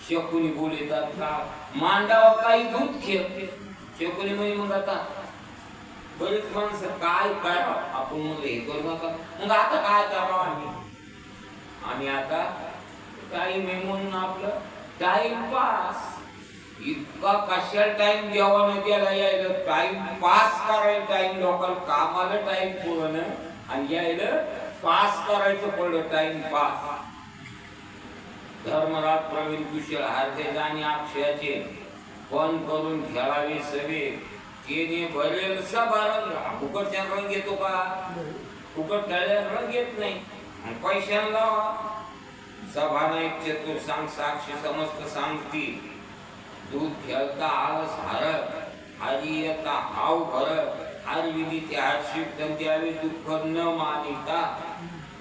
शकुनी बोलतात का मांडावा काही दूध खेळ. शकुनी म्हणजे मग आता बरेच माणसं काय करा आपण म्हणलं हे करू नका. मग आता काय करावं आम्ही आता टाइम आहे म्हणून आपलं टाइमपास. इतका कशाला टाइम देवानं द्यायला यायला टाइम पास करायला टाइम. लोकांना कामाला टाइम पूर्ण आणि यायला पास करायचं पडलं टाइम पास. धर्मराज प्रवीण कुशल हारते जाणे अक्षयाचे पण करून खेळावे सवे केने भरेल सभारंग फुकटच्या रंग येतो का फुकट खेळल्यावर रंग येत नाही पैशाला लावा सभा नाही चतुर सांग साक्षी समस्त सांगती दूध खेळता आळस हार हरी येता हाव भर हरविली त्या हर्षित द्यावे दुःख न मानिता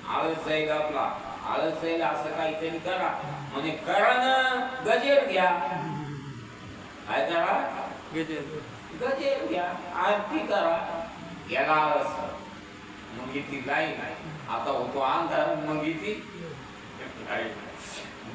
आळस जाईल आपला आळस जाईल असं काहीतरी करा म्हणे करा ना गजेर घ्या काय करा गजेर घ्या आरती करा याला आळस मग ती लाईन आता होतो अंधार मग ती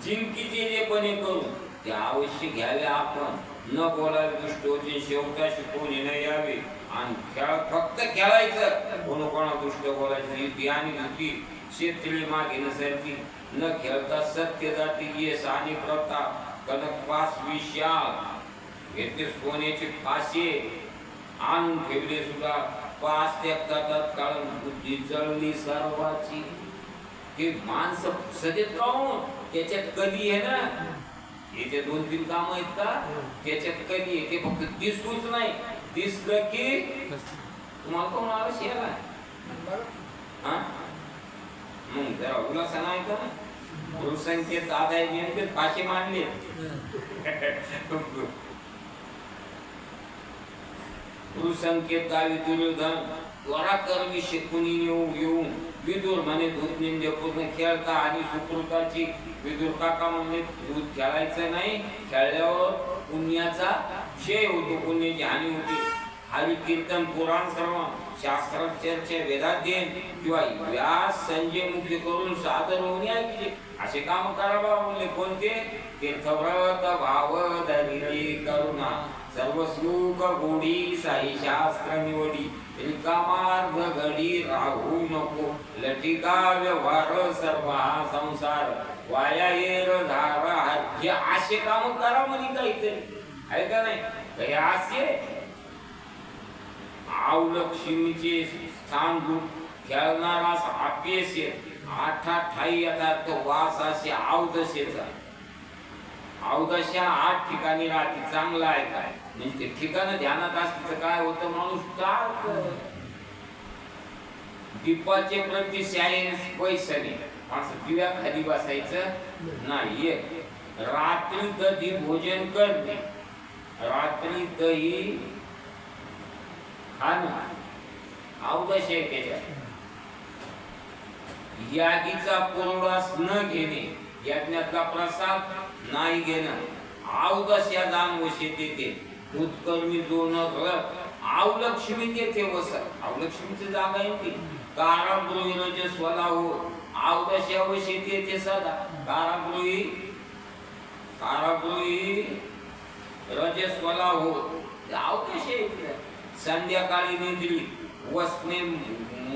जिंकीचे जे पणे करून ते अवश्य घ्यावे आपण न बोलावे दुष्ट होते शेवटाशी कोणी न यावे आणि खेळ फक्त खेळायचं कोणा दुष्ट बोलायचं रीती आणि धुती शेतळी मागे नसायची न खेळता सत्य जाती येस आणि प्रथा कनक पास विशाल येथे सोन्याचे फासे आण ठेवले सुद्धा पाच त्यात काढून बुद्धी जळली सर्वाची हे माणसं सदेत राहून त्याच्यात कधी आहे ना याचे 2-3 काम आहेत का त्याच्यात कधी आहे ते फक्त दिसूच नाही दिसलं की तुम्हाला कोण आळस यायला हा मग जरा उल्हासा नाही का पुरुषांचे दादा नेमके फाशी मांडले पुरुषांकेत गावी दुर्योधन त्वरा करवी शिकून येऊन विदुर म्हणे दूध निंदे पूर्ण खेळता आणि सुकृताची विदुर काका म्हणले दूध खेळायचं नाही खेळल्यावर पुण्याचा क्षय होतो पुण्याची हानी होती हरी कीर्तन पुराण सर्व शास्त्रात चर्चा वेदाध्ययन किंवा व्यास संजय मुखी करून सादर होऊन ऐकले असे काम करावा म्हणले कोणते तीर्थव्रत भाव धैर्य करुणा सर्व सुख गोडी साई शास्त्र निवडी रिकामार्ग घडी राहू नको लटिका व्यवहार सर्व हा संसार वाया येर धारा हे असे काम करा म्हणे काहीतरी आहे का नाही हे असे आवलक्ष्मीचे स्थान रूप खेळणारा अपयश आठा ठाई यथार्थ वास असे अवदशेचा अवदशा 8 ठिकाणी राहते चांगला आहे काय म्हणजे ते ठिकाण ध्यानात असते तर काय होतं माणूस टाळत दीपाचे प्रति सायन्स पैशाने असं दिव्या खाली बसायचं नाही रात्री दही भोजन करणे रात्री दही खाणं अवदश आहे त्याच्यात यागीचा पुरवठास न घेणे यज्ञातला प्रसाद नाही घेणं अवदश या जाणवशे तेथे उत्कर्मी जो न अवलक्ष्मी तेथे वसत अवलक्ष्मीची जागा आहे ती कारागृही रजस्वला हो अवदश अवश्य तेथे सदा कारागृही रजस्वला हो अवदश आहे संध्याकाळी निद्री वसने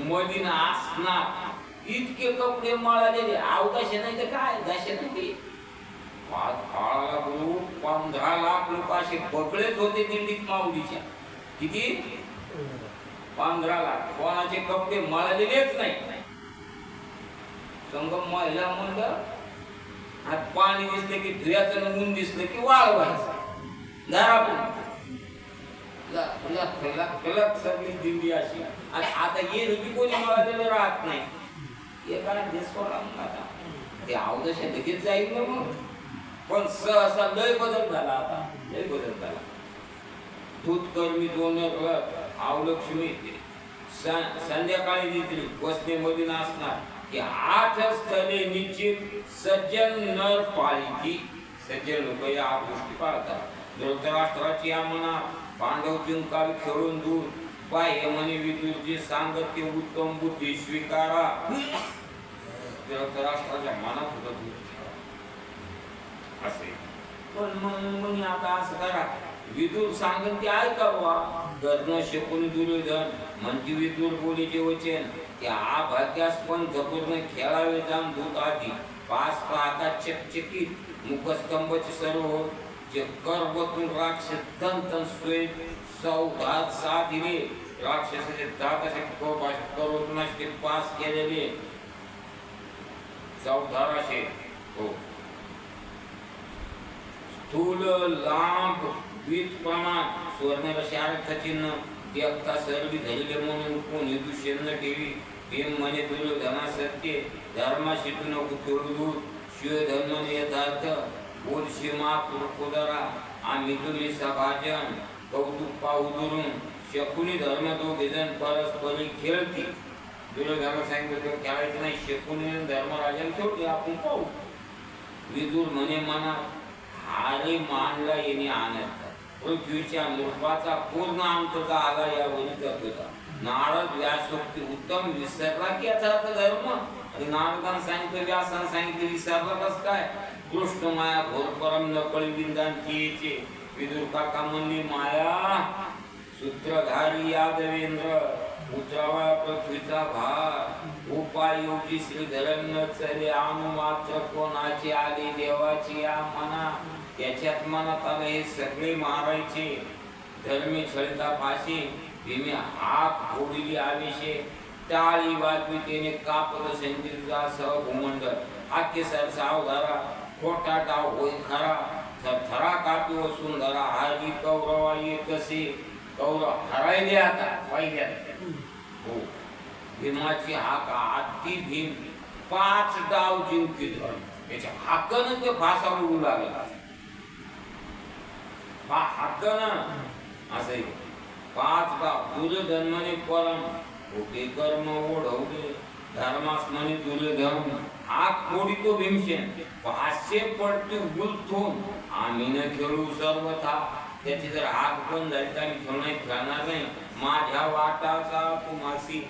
मलिन असणार इतके कपडे मळालेले अवकाश नाही तर काय दशा नाही 15 लाख लोक असे बकळेच होते दिंडीत माऊलीच्या किती 15 लाख कोणाचे कपडे मळालेलेच नाही संगम महिला मंडळ हात पाणी दिसले की धुयाचं ऊन दिसलं की वाळवायचं घरापूर सगळी दिंडी अशी आणि आता येईल की कोणी मळालेलं राहत नाही एका देशवाला ते अवदश लगेच जाईल ना मग पण सहसा लय बदल झाला आता लय बदल झाला दूधकर्मी दोन अवलक्ष्मी संध्याकाळी दिसली वसने मधून असणार की 8 स्थळे निश्चित सज्जन नर पाळी सज्जन लोक या गोष्टी पाळतात धृतराष्ट्राची या मना पांडव जिंकावी खेळून दूर बाह्य म्हणे विदुरजी सांगत ते उत्तम बुद्धी स्वीकारा धृतराष्ट्राच्या मनात होत असे पण म्हणे आता असं करा विदुर सांगत ते ऐकावा कर्ण शकून दुर्योधन म्हणजे विदुर बोलीचे वचन त्या भाग्यास पण जपूर्ण खेळावे जाऊन दूत आधी 5 पाहता चकचकीत मुखस्तंभचे सर्व जे कर्बतून राक्षस तन स्वेत सौधात साधिले राक्षसाचे दात असे करोतून असे पास केलेले चौधार असे हो स्थूल लांब वित प्रमाण स्वर्णरशार्थ चिन्ह देखता सर्वी धैर्य म्हणून कोणी दुष्यन ठेवी भीम म्हणे दुर्योधना सत्य धर्माशी नको खेळू शिव धर्म यथार्थ बोल सीमा कुरकुदरा आम्ही तुम्ही सभाजन कौतुक पाहू दुरून शकुनी धर्म दोघे जण परस्परी खेळती दुर्योधनाला सांगितलं खेळायचं नाही शकुनी धर्मराजाला खेळते आपण पाहू विदुर म्हणे म्हणा हारे मानला येणे आनंद पृथ्वीच्या मूर्खाचा पूर्ण अंत आला या वरील होता नारद व्यासोक्ती उत्तम विसरला की याचा अर्थ धर्म आणि नारदान सांगितलं व्यासान सांगितलं विसरला कस काय कृष्ण माया घोर परम नकळी बिंदांची येचे विदुर काका म्हणली माया सूत्रधारी यादवेंद्र उतरावा पृथ्वीचा भार उपाय योगी श्रीधरन न चले आनु मात्र कोणाचे आले देवाची या मना त्याच्यात मनात आलं हे सगळे मारायचे धर्मी छळता फाशी भीमे हात फोडली आविषे टाळी वाजवी त्याने कापलं संजीचा सह भूमंडळ आखे सर सावधारा खोटा डाव होय खरा थरथरा कापी व सुंदरा हाजी कौरवा ये कसे कौरव हरायले आता पहिल्यात हो भीमाची हाक आती भीम 5 डाव जिंकी धरून याच्या हाकन ते फासा उडू लागला हाकन असं 5 डाव दुर्योधन म्हणे परम ओके कर्म ओढवले धर्मास म्हणे दुर्योधन हाक मोडितो भीमसेन 500 पडते गुलथून आम्ही न खेळू सर्वथा त्याची जर हाक पण झाली तर आम्ही खेळणार नाही माझ्या वाटाचा तुम्हासी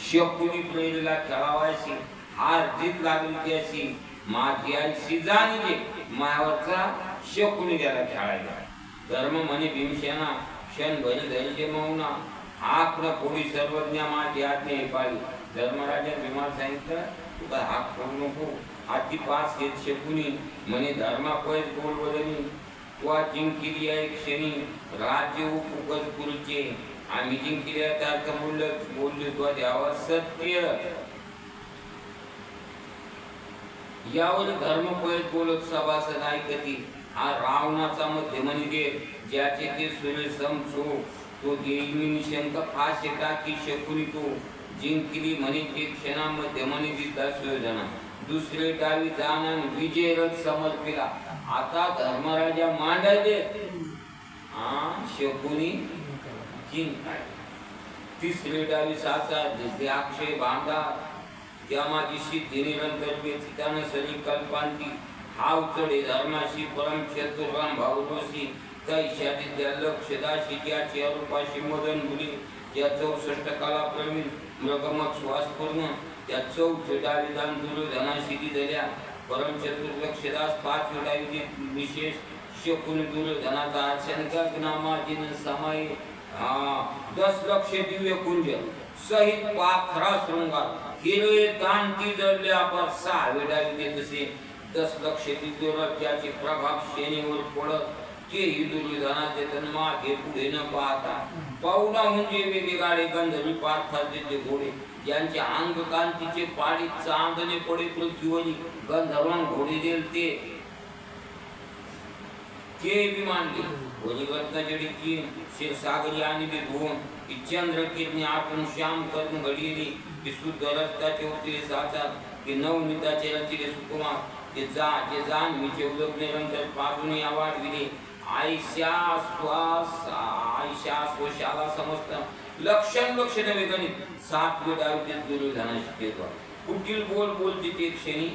शकुनी प्रेरीला खेळावायची हार जीत लागली त्याची माझी आई सिजानी मायावरचा शकुनी त्याला खेळायला धर्म म्हणे भीमसेना क्षण भरी धैर्य मौना हाक न फोडी सर्वज्ञ माझी आज्ञा पाळी धर्मराजा भीमाला सांगितलं तुला हाक फोडू नको हाती 5 घेत शकुनी म्हणे धर्मा पैस गोल वदनी तुला जिंकिली आहे क्षणी राज्य उपगज गुरुचे आम्ही जिंकिले त्यार्थ बोलले तुला द्यावा सत्य यावर धर्म पैस बोलत सभासद ऐकती हा रावणाचा मध्यमनी दे ज्याचे ते सूर्य समसो तो देईनी निशंक फाशी टाकी शकुनी तो जिंकिली म्हणे ते क्षणामध्ये मनी दिला सुयोजना दुसरे डावी जाणन विजय रथ समर्पिला आता धर्मराजा मांडायले शकुनी जिंकाय तिसरे डावी साचा अक्षय भांडा त्या माझी सिद्धी निरंतर व्यथितान सरी कल्पांती हाव चढे धर्माशी परम चतुराम भावदोषी कैशाची त्या लक्षदाशी त्याची अरूपाशी मदन मुली त्या 64 कला प्रवीण मृगमत श्वास पूर्ण त्या 4 डावीदान दुर्योधनाशी दिल्या परम चतुर्लक्षदास 5 डावी विशेष शकुनी दुर्योधनाचा अर्चन गगनामार्जिन समय 10 लक्ष दिव्य कुंज सहित पाखरा शृंगार हिरवे कांती जडले आपण 6 डावी देत असे 10 लक्ष दिव्य रथाची प्रभाव शेनीवर पडत ते दुर्योधनाचे तन मागे पुढे न पाहता पाहुणा म्हणजे वेगवेगळे गंधर्वी पार्थाचे घोडे ज्यांचे अंग कांतीचे पाडी चांदणे पडे पृथ्वीवरी गंधर्वां घोडे देल ते विमानले वरी रत्नजडीची क्षीरसागरी आणि धुवून चंद्र किरणी आपण श्याम करून घडीली विशुद्ध रक्ताचे होते साचार की नवनीताचे रचिले सुकुमार ते जाण मीचे उदक निरंतर पाजून आवाज विले आयशा स्वशाला समस्त लक्षण नवे गणित 7 डावीचे दुर्योधनाशी केला कुटील बोलते ते क्षणी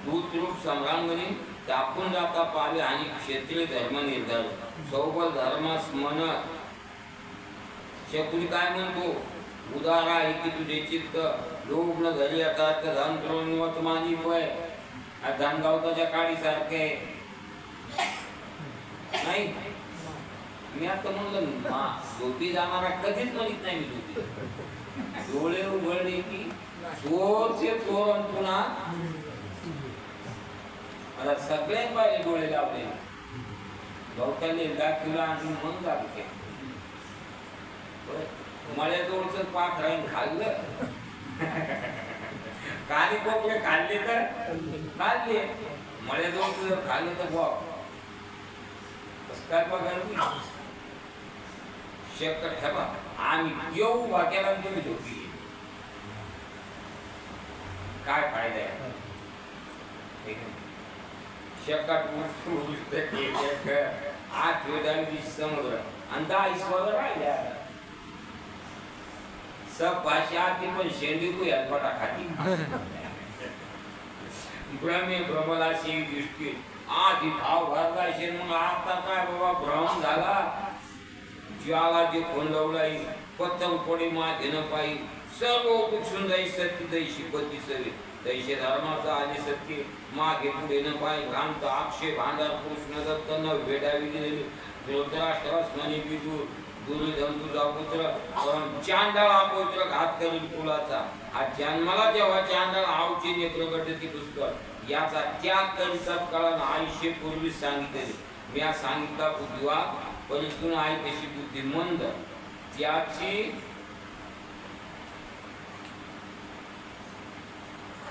दूतरूप सम्रांगणी तापून जाता पावे आणि क्षेत्रीय धर्म निर्धार सौबल धर्मास मन शकुनी काय म्हणतो उदारा आहे की तुझे चित्त लोभ न घरी आता धन द्रोणवत माझी वय धनगावताच्या काळी सारखे नाही मी आता म्हणलं झोपी जाणारा कधीच म्हणत नाही मी झोपी डोळे उघडले की चोरचे चोर पुन्हा आता सगळे पाहिजे डोळे लावले डॉक्टरने दाखवला आणि मग दाखवले मळ्याजवळच पाठ राहीन खाल्लं काली कोपरे खाल्ले तर खाल्ले मळ्याजवळ जर खाल्ले तर बॉ काय बघा शेकट ठेवा आम्ही येऊ वाक्याला तुम्ही झोपी काय फायदा आहे शेकट आठ वेळांची समुद्र आणि 10 ईश्वर राहिल्या सब भाषा आती पण शेंडी को यात पटा खाती ब्रह्मे ब्रह्मलाशी दृष्टी आधी भाव भरला शेण मग आता काय बाबा भ्रम झाला ज्वाला जे कोंडवलाई पतंग पडी मा घेणं पायी सर्व उपसून जाई सत्य दैशी पती सवे दैशे धर्माचा आली सत्य मागे पुढे न पायी भ्रांत आक्षेप भांडार कृष्ण दत्त न वेडावी दिलेली धृतराष्ट्रास म्हणे विदूर दुर्योधन तुझा पुत्र चांडाळा पवित्र घात करील कुलाचा हा जन्माला जेव्हा चांडाळ आवचीने प्रगटती पुष्कळ याचा त्याग करीतात काळानं आयुष्य पूर्वी सांगितले मी सांगितला बुद्धिवाद परिपूर्ण आहे तशी बुद्धिमंद त्याची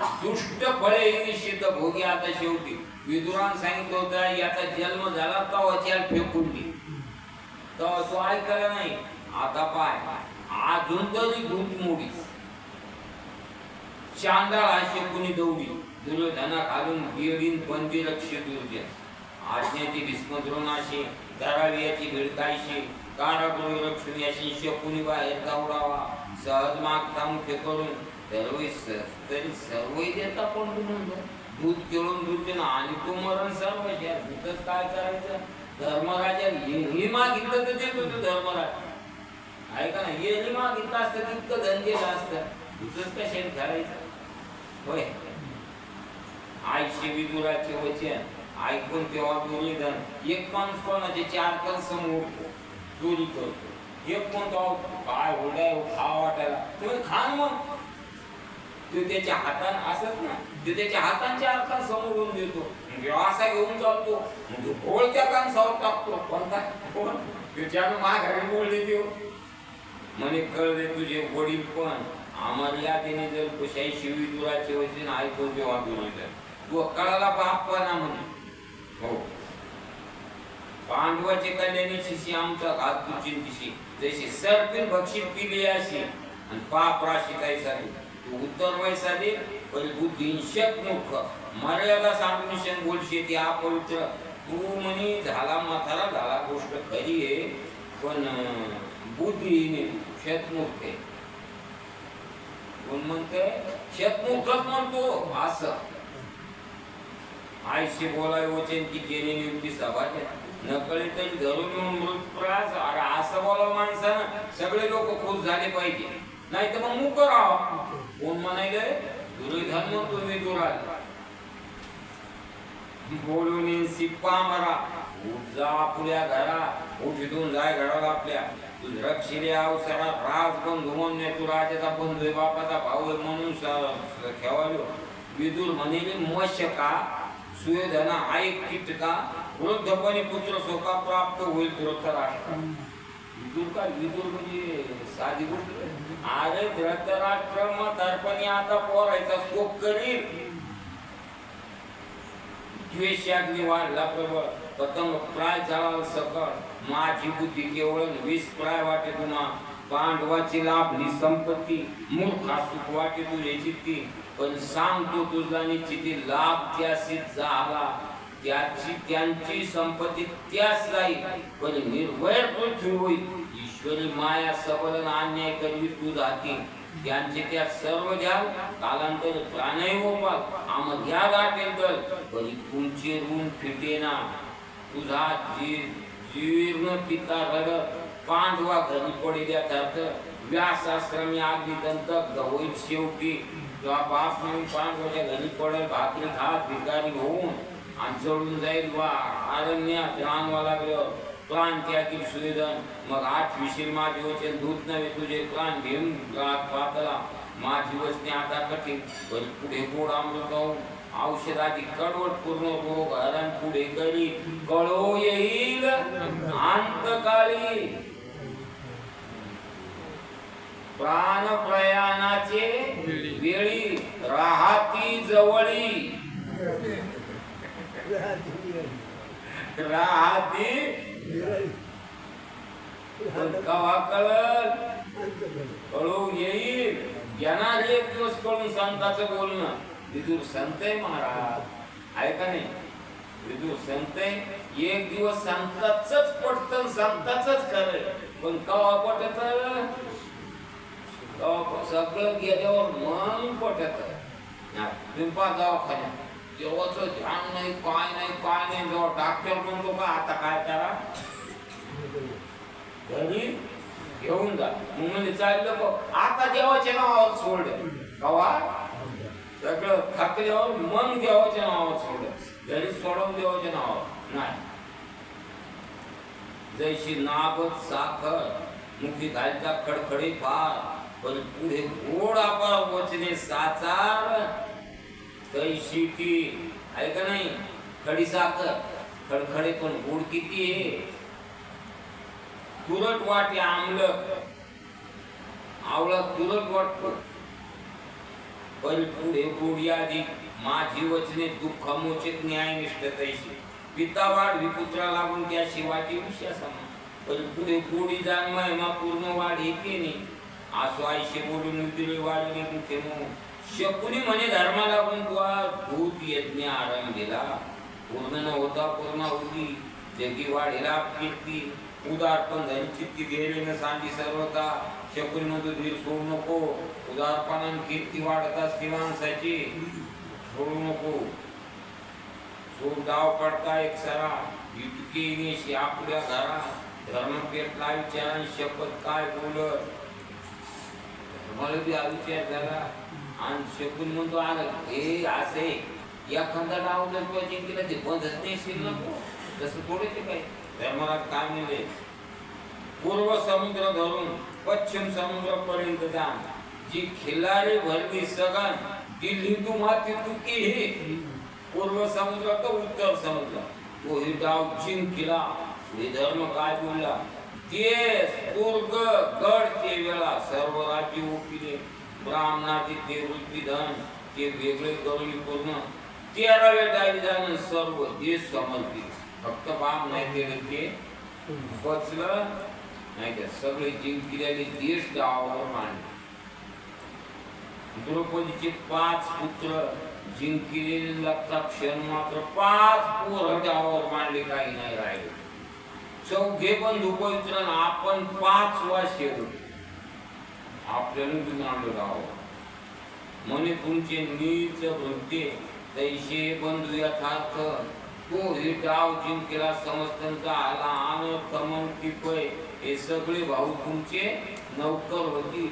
दुष्ट फळे निश्चित भोगी आता शेवटी विदुरान सांगितलं होतं याचा जन्म झाला तेव्हा त्याला फेकून दे तेव्हा तो ऐकला नाही आता पाय अजून तरी भूत मोडी चांडाळ अशी कुणी दौडी दुर्योधना घालून बेडीन बंदी रक्षे दुर्जन आज्ञाची भीष्मद्रोणाशी दरावियाची भिडकायशी कारागृह रक्षण याशी शकुनी बाहेर दौडावा सहज मागता मुखे करून तरी सर्व देता कोण दूध केळून दुर्जन आणि तो मरण सर्व भूतच काय करायचं धर्मराजा हे मागितलं तर देतो तो धर्मराज आहे का नाही हे मागितलं असतं तितकं धंदेलं असतं भूतच कशाने करायचं होय आईशी विदुराचे वचन ऐकून तेव्हा दुर्योधन एक माणूस कोणाचे 4 कण समोर चोरी करतो एक कोणता काय होड्या खा वाटायला तुम्ही खान मग तो त्याच्या हाताने असत ना तो त्याच्या हातांच्या अर्थ समोरून देतो असा घेऊन चालतो म्हणजे गोळ त्या कांसावर टाकतो कोणता कोण त्याच्यानं माघारी बोलले देव म्हणे कळले तुझे वडील पण अमर्यादेने जर कुशाई शिवी दुराचे वचन ऐकतो जेव्हा दुर्योधन तू कळाला बाप ना म्हणे हो पांडवाचे कल्याणीची शी आमचा घात तुचिंतीशी जशी सर्पिन भक्षित केली अशी आणि पाप राशी काही झाली तू उत्तर वयसा दे पण बुद्धिंशक मुख मर्यादा सांगून बोलशे ते अपवित्र तू म्हणे झाला म्हातारा झाला गोष्ट खरी आहे पण बुद्धीने शतमुख आहे कोण म्हणते शतमुखच म्हणतो असं आईशी बोलाय वचन की जेणे नियुक्ती सभाच्या नकळी तरी धरून मृतप्रास अरे असं बोलावं माणसानं सगळे लोक खुश झाले पाहिजे नाही तर मग मुक राहा कोण म्हणायले दुर्योधन म्हणतो मी दुराल बोलून सिप्पा मरा उठ जा आपल्या घरा उठून जाय घराला आपल्या तू रक्षिले अवसरात राजबंधू म्हणून तू राजाचा बंधू आहे बापाचा भाऊ आहे म्हणून ठेवालो विदुर म्हणेले मशका सुयोधना ऐक किटका वृद्धपणे पुत्र शोका प्राप्त होईल धृतराष्ट्र विदुर म्हणजे साधी गोष्ट अरे धृतराष्ट्र मग दर्पणी आता पोरायचा शोक करील द्वेषाग्नी वाढला प्रबळ पतंग प्राय झाला सकळ माझी बुद्धी केवळ 20 प्राय वाटे तुम्हा पांडवाची लाभली संपत्ती मूर्खा सुख वाटे तुझे चित्ती पण सांगतो तुझा निश्चिती लाभ त्यासीच झाला त्यांची संपत्ती त्याच जाईल पण निर्वैर पृथ्वी होईल ईश्वरी माया सबल अन्याय करवी तू जाती त्यांचे त्या सर्व द्याल कालांतर प्राणही होपाल आम्हा गाठेल दल पण तुमचे ऋण फिटेना तुझा जीर्ण पिता रडत पांडवा घरी पडिल्यात व्यासाश्रमी अगदी दंतक होईल शेवटी जेव्हा बाप म्हणून पांडवाच्या घरी पडेल भाकरी खात भिकारी होऊन आणि जळून जाईल वा अरण्यात रानवा लागलं प्राण त्यातील सुयोधन मग 8 विशील माझे वचन दूत नव्हे तुझे प्राण घेऊन पातला माझी वचने आता कठीण पण पुढे गोड अमृत औषधाची कडवट पूर्ण रोग हरण पुढे करी कळो येईल अंतकाळी प्राण प्रयाणाचे वेळी राहती जवळी राहती पण कवा कळल कळून येईल येणार एक दिवस कळून संताचं बोलणं. विदुर संत आहे महाराज, आहे का नाही? विदुर संत आहे, एक दिवस संताचंच पटतं, संताचंच खरं. पण कवा पटत? सगळं गेल्यावर मन पटत. पिंपा दवाखान्यात देवाचं ध्यान नाही, काय नाही काय नाही. जेव्हा डॉक्टर म्हणतो का आता काय करा, घरी घेऊन जा. मग म्हणजे चाललं बघ आता देवाच्या नावावर सोडलं. कवा सगळं थकल्यावर मन देवाच्या नावावर सोडलं, घरी सोडून देवाच्या नावावर नाही. जैशी नाबत साखर मुखी घालता खडखडे फार, पण पुढे गोड आपार वचने साचार. तैशी ती आहे का नाही खडी साखर, खडखडे पण गोड किती आहे. तुरट वाटे आमल आवळा तुरट वाटतो, पण पुढे गोडी आधी माझी वचने दुःख मोचित न्यायनिष्ठ तैशी. पिता वाढ विपुत्रा लागून त्या शिवाची विषय समा, पण पुढे गोडी जाण महिमा पूर्ण वाढ येते नाही. आसो आईशी बोलून दिले वाढले मुखे मो, शकुनी म्हणे धर्मा लागून तुला भूत यज्ञ आरंभ दिला. पूर्ण न होता पूर्ण होती जगी वाढेला कीर्ती. उदारपण धन चित्ती गेले न सांडी सर्वता, शकुनी म्हणतो धीर सोडू नको. उदारपणान कीर्ती वाढत असते माणसाची, सोडू नको. सोड डाव पडता एक सरा, इतके नेशी आपल्या घरा. धर्म पेटला विचार शपथ काय बोलत, मला बी विचार झाला. आणि शकून म्हणतो आलं हे असे एखादा डाव जर तुला जिंकला ते बंदच नाही शिरलं तसं थोडेच काय. धर्मराज काय म्हणले, पूर्व समुद्र धरून पश्चिम समुद्रापर्यंत जा, जी खिल्लारी भरली सगन ती लिंदू माती तुकी हे. पूर्व समुद्र तो उत्तर समुद्र तो ही डाव जिंकला. हे धर्म काय बोलला, ते दुर्ग गड ते वेळा सर्व राज्य ओपिले. ब्राह्मणाचे ते रुद्विधन ते वेगळे करून पूर्ण 13व्या डायविधान सर्व देश समर्पित. फक्त बाम नाही केलं ते पचलं नाही, तर सगळे जिंकलेले देश डावावर मांडले. द्रौपदीचे 5 पुत्र जिंकलेले लागता क्षण मात्र 5 पोर डावावर मांडले, काही नाही राहिले. चौघे बंधू पवित्र आपण 5वा शेवट आपल्याला मांडलं डावावर. म्हणे तुमचे नीच वृत्ती तैसे बंधू यथार्थ. तो हे डाव जिंकला समस्तंचा आला अनर्थ मन किपय. हे सगळे भाऊ तुमचे नौकर होती.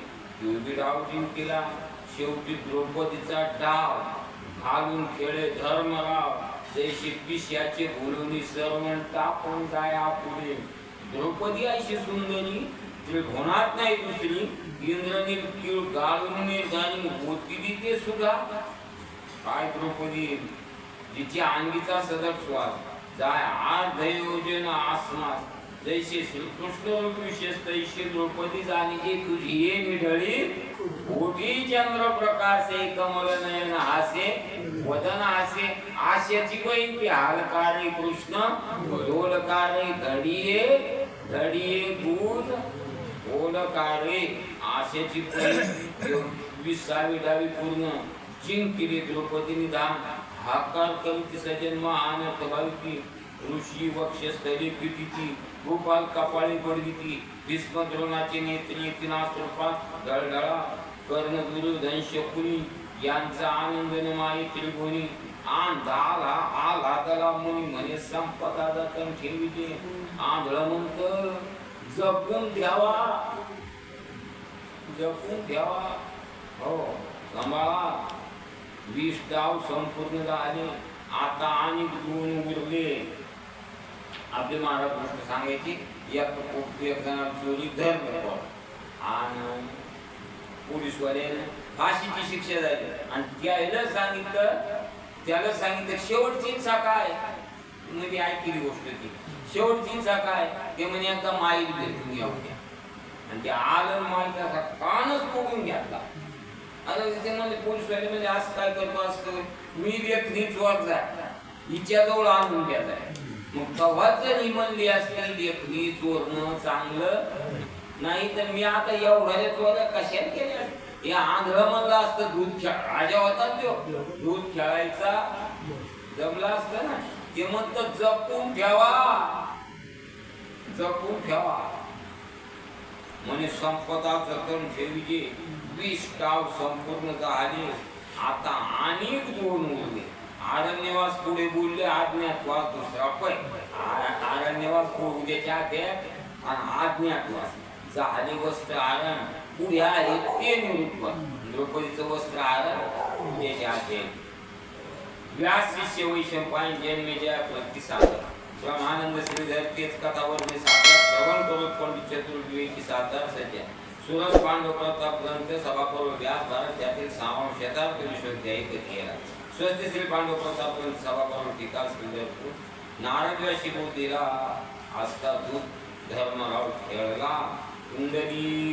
योगी डाव जिंकला शेवटी द्रौपदीचा डाव घालून खेळे धर्मराव. जैसे पिश्याचे बोलूनी सर्वण टाकून जाया पुढे. द्रौपदी अशी सुंदरी तिला होणार नाही दुसरी. इंद्रनी किळ गाळून झाली होती ते सुद्धा. काय द्रौपदी जिच्या अंगीचा सदट श्वास जाय आज योजन आसनात. जैसे श्रीकृष्ण विशेष तैसे द्रौपदी जाणी जे तुझी ये मिढळी. कोटी चंद्र प्रकाशे कमल नयन हासे वदन हासे. आशेची बहीण की हालकारे कृष्ण डोलकारे घडिये घडिये दूध ओलकारे. आशेची बहीण 20वी डावी पूर्ण जिंकली द्रौपदीने धाम. हाकार कविती सजन महान भाविती. ऋषी वक्षस्थली पिटिती गोपाल कपाळी पडविती. भीष्म द्रोणाचे नेत्री तिनास्त्रपात दळदळा. कर्ण दुर्योधन शकुनी यांचा आनंद नमाई त्रिभुवनी. आंधाला आलादला मुनी म्हणे संपदा दत्तन ठेविते. आंधळ म्हणत जपून द्यावा जपून द्यावा. हो सांभाळा. 20 डाव संपूर्ण झाले. आता आणि 2 उरले. आपले महाराज गोष्ट सांगायची. एक जण चोरी धरलं आणि पोलीसवाल्याने फाशीची शिक्षा झाली. आणि त्याला सांगितलं शेवटची इच्छा काय. म्हणजे ऐकली गोष्ट ती. शेवटची इच्छा काय ते म्हणे एकदा माईल भेटून घ्या होत्या. आणि ते आलं माईचा कानच तोडून घेतला. आता तिथे म्हणजे पोलीसवाले म्हणजे असं काय करतो असं मी व्यक्ती चोर जाय हिच्या जवळ आणून घ्यायचा. मग तेव्हाच जर ही म्हणली असती देखणी चोरणं चांगलं नाही तर मी आता एवढ्या चोऱ्या कशात केल्या हे आंधळ म्हणलं असतं दूध खेळ राजा होता तो दूध खेळायचा जमला असतं ना ते म्हणतं जपून ठेवा म्हणे संपदा जतन ठेवीचे 20 गाव संपूर्ण झाले आता अनेक दोन उरले आरण्यवास पुढे बोलले आज्ञातवास दुसरा पै आरण्यवास उद्याच्या आणि आज्ञातवास झाले वस्त्र आरण पुढे आहे ते निरुत्व द्रौपदीचं वस्त्र आरण उद्याच्या व्यास शिष्य वैशंपायन जन्मेजय प्रतिसाद ब्रह्मानंद श्रीधर तेच कथावर सादर श्रवण करून पंडित चतुर्विवेकी सादर सध्या सुरस पांडव प्रताप ग्रंथ सभा करून व्यास भारत त्यातील सामाव शताब्द विश्वविद्यालय केला स्वस्ति श्री पांडव प्रताप ग्रंथ सभा करून टीका श्रीधर नारद शिबोधीला आस्था दूत धर्मराव खेळला कुंडली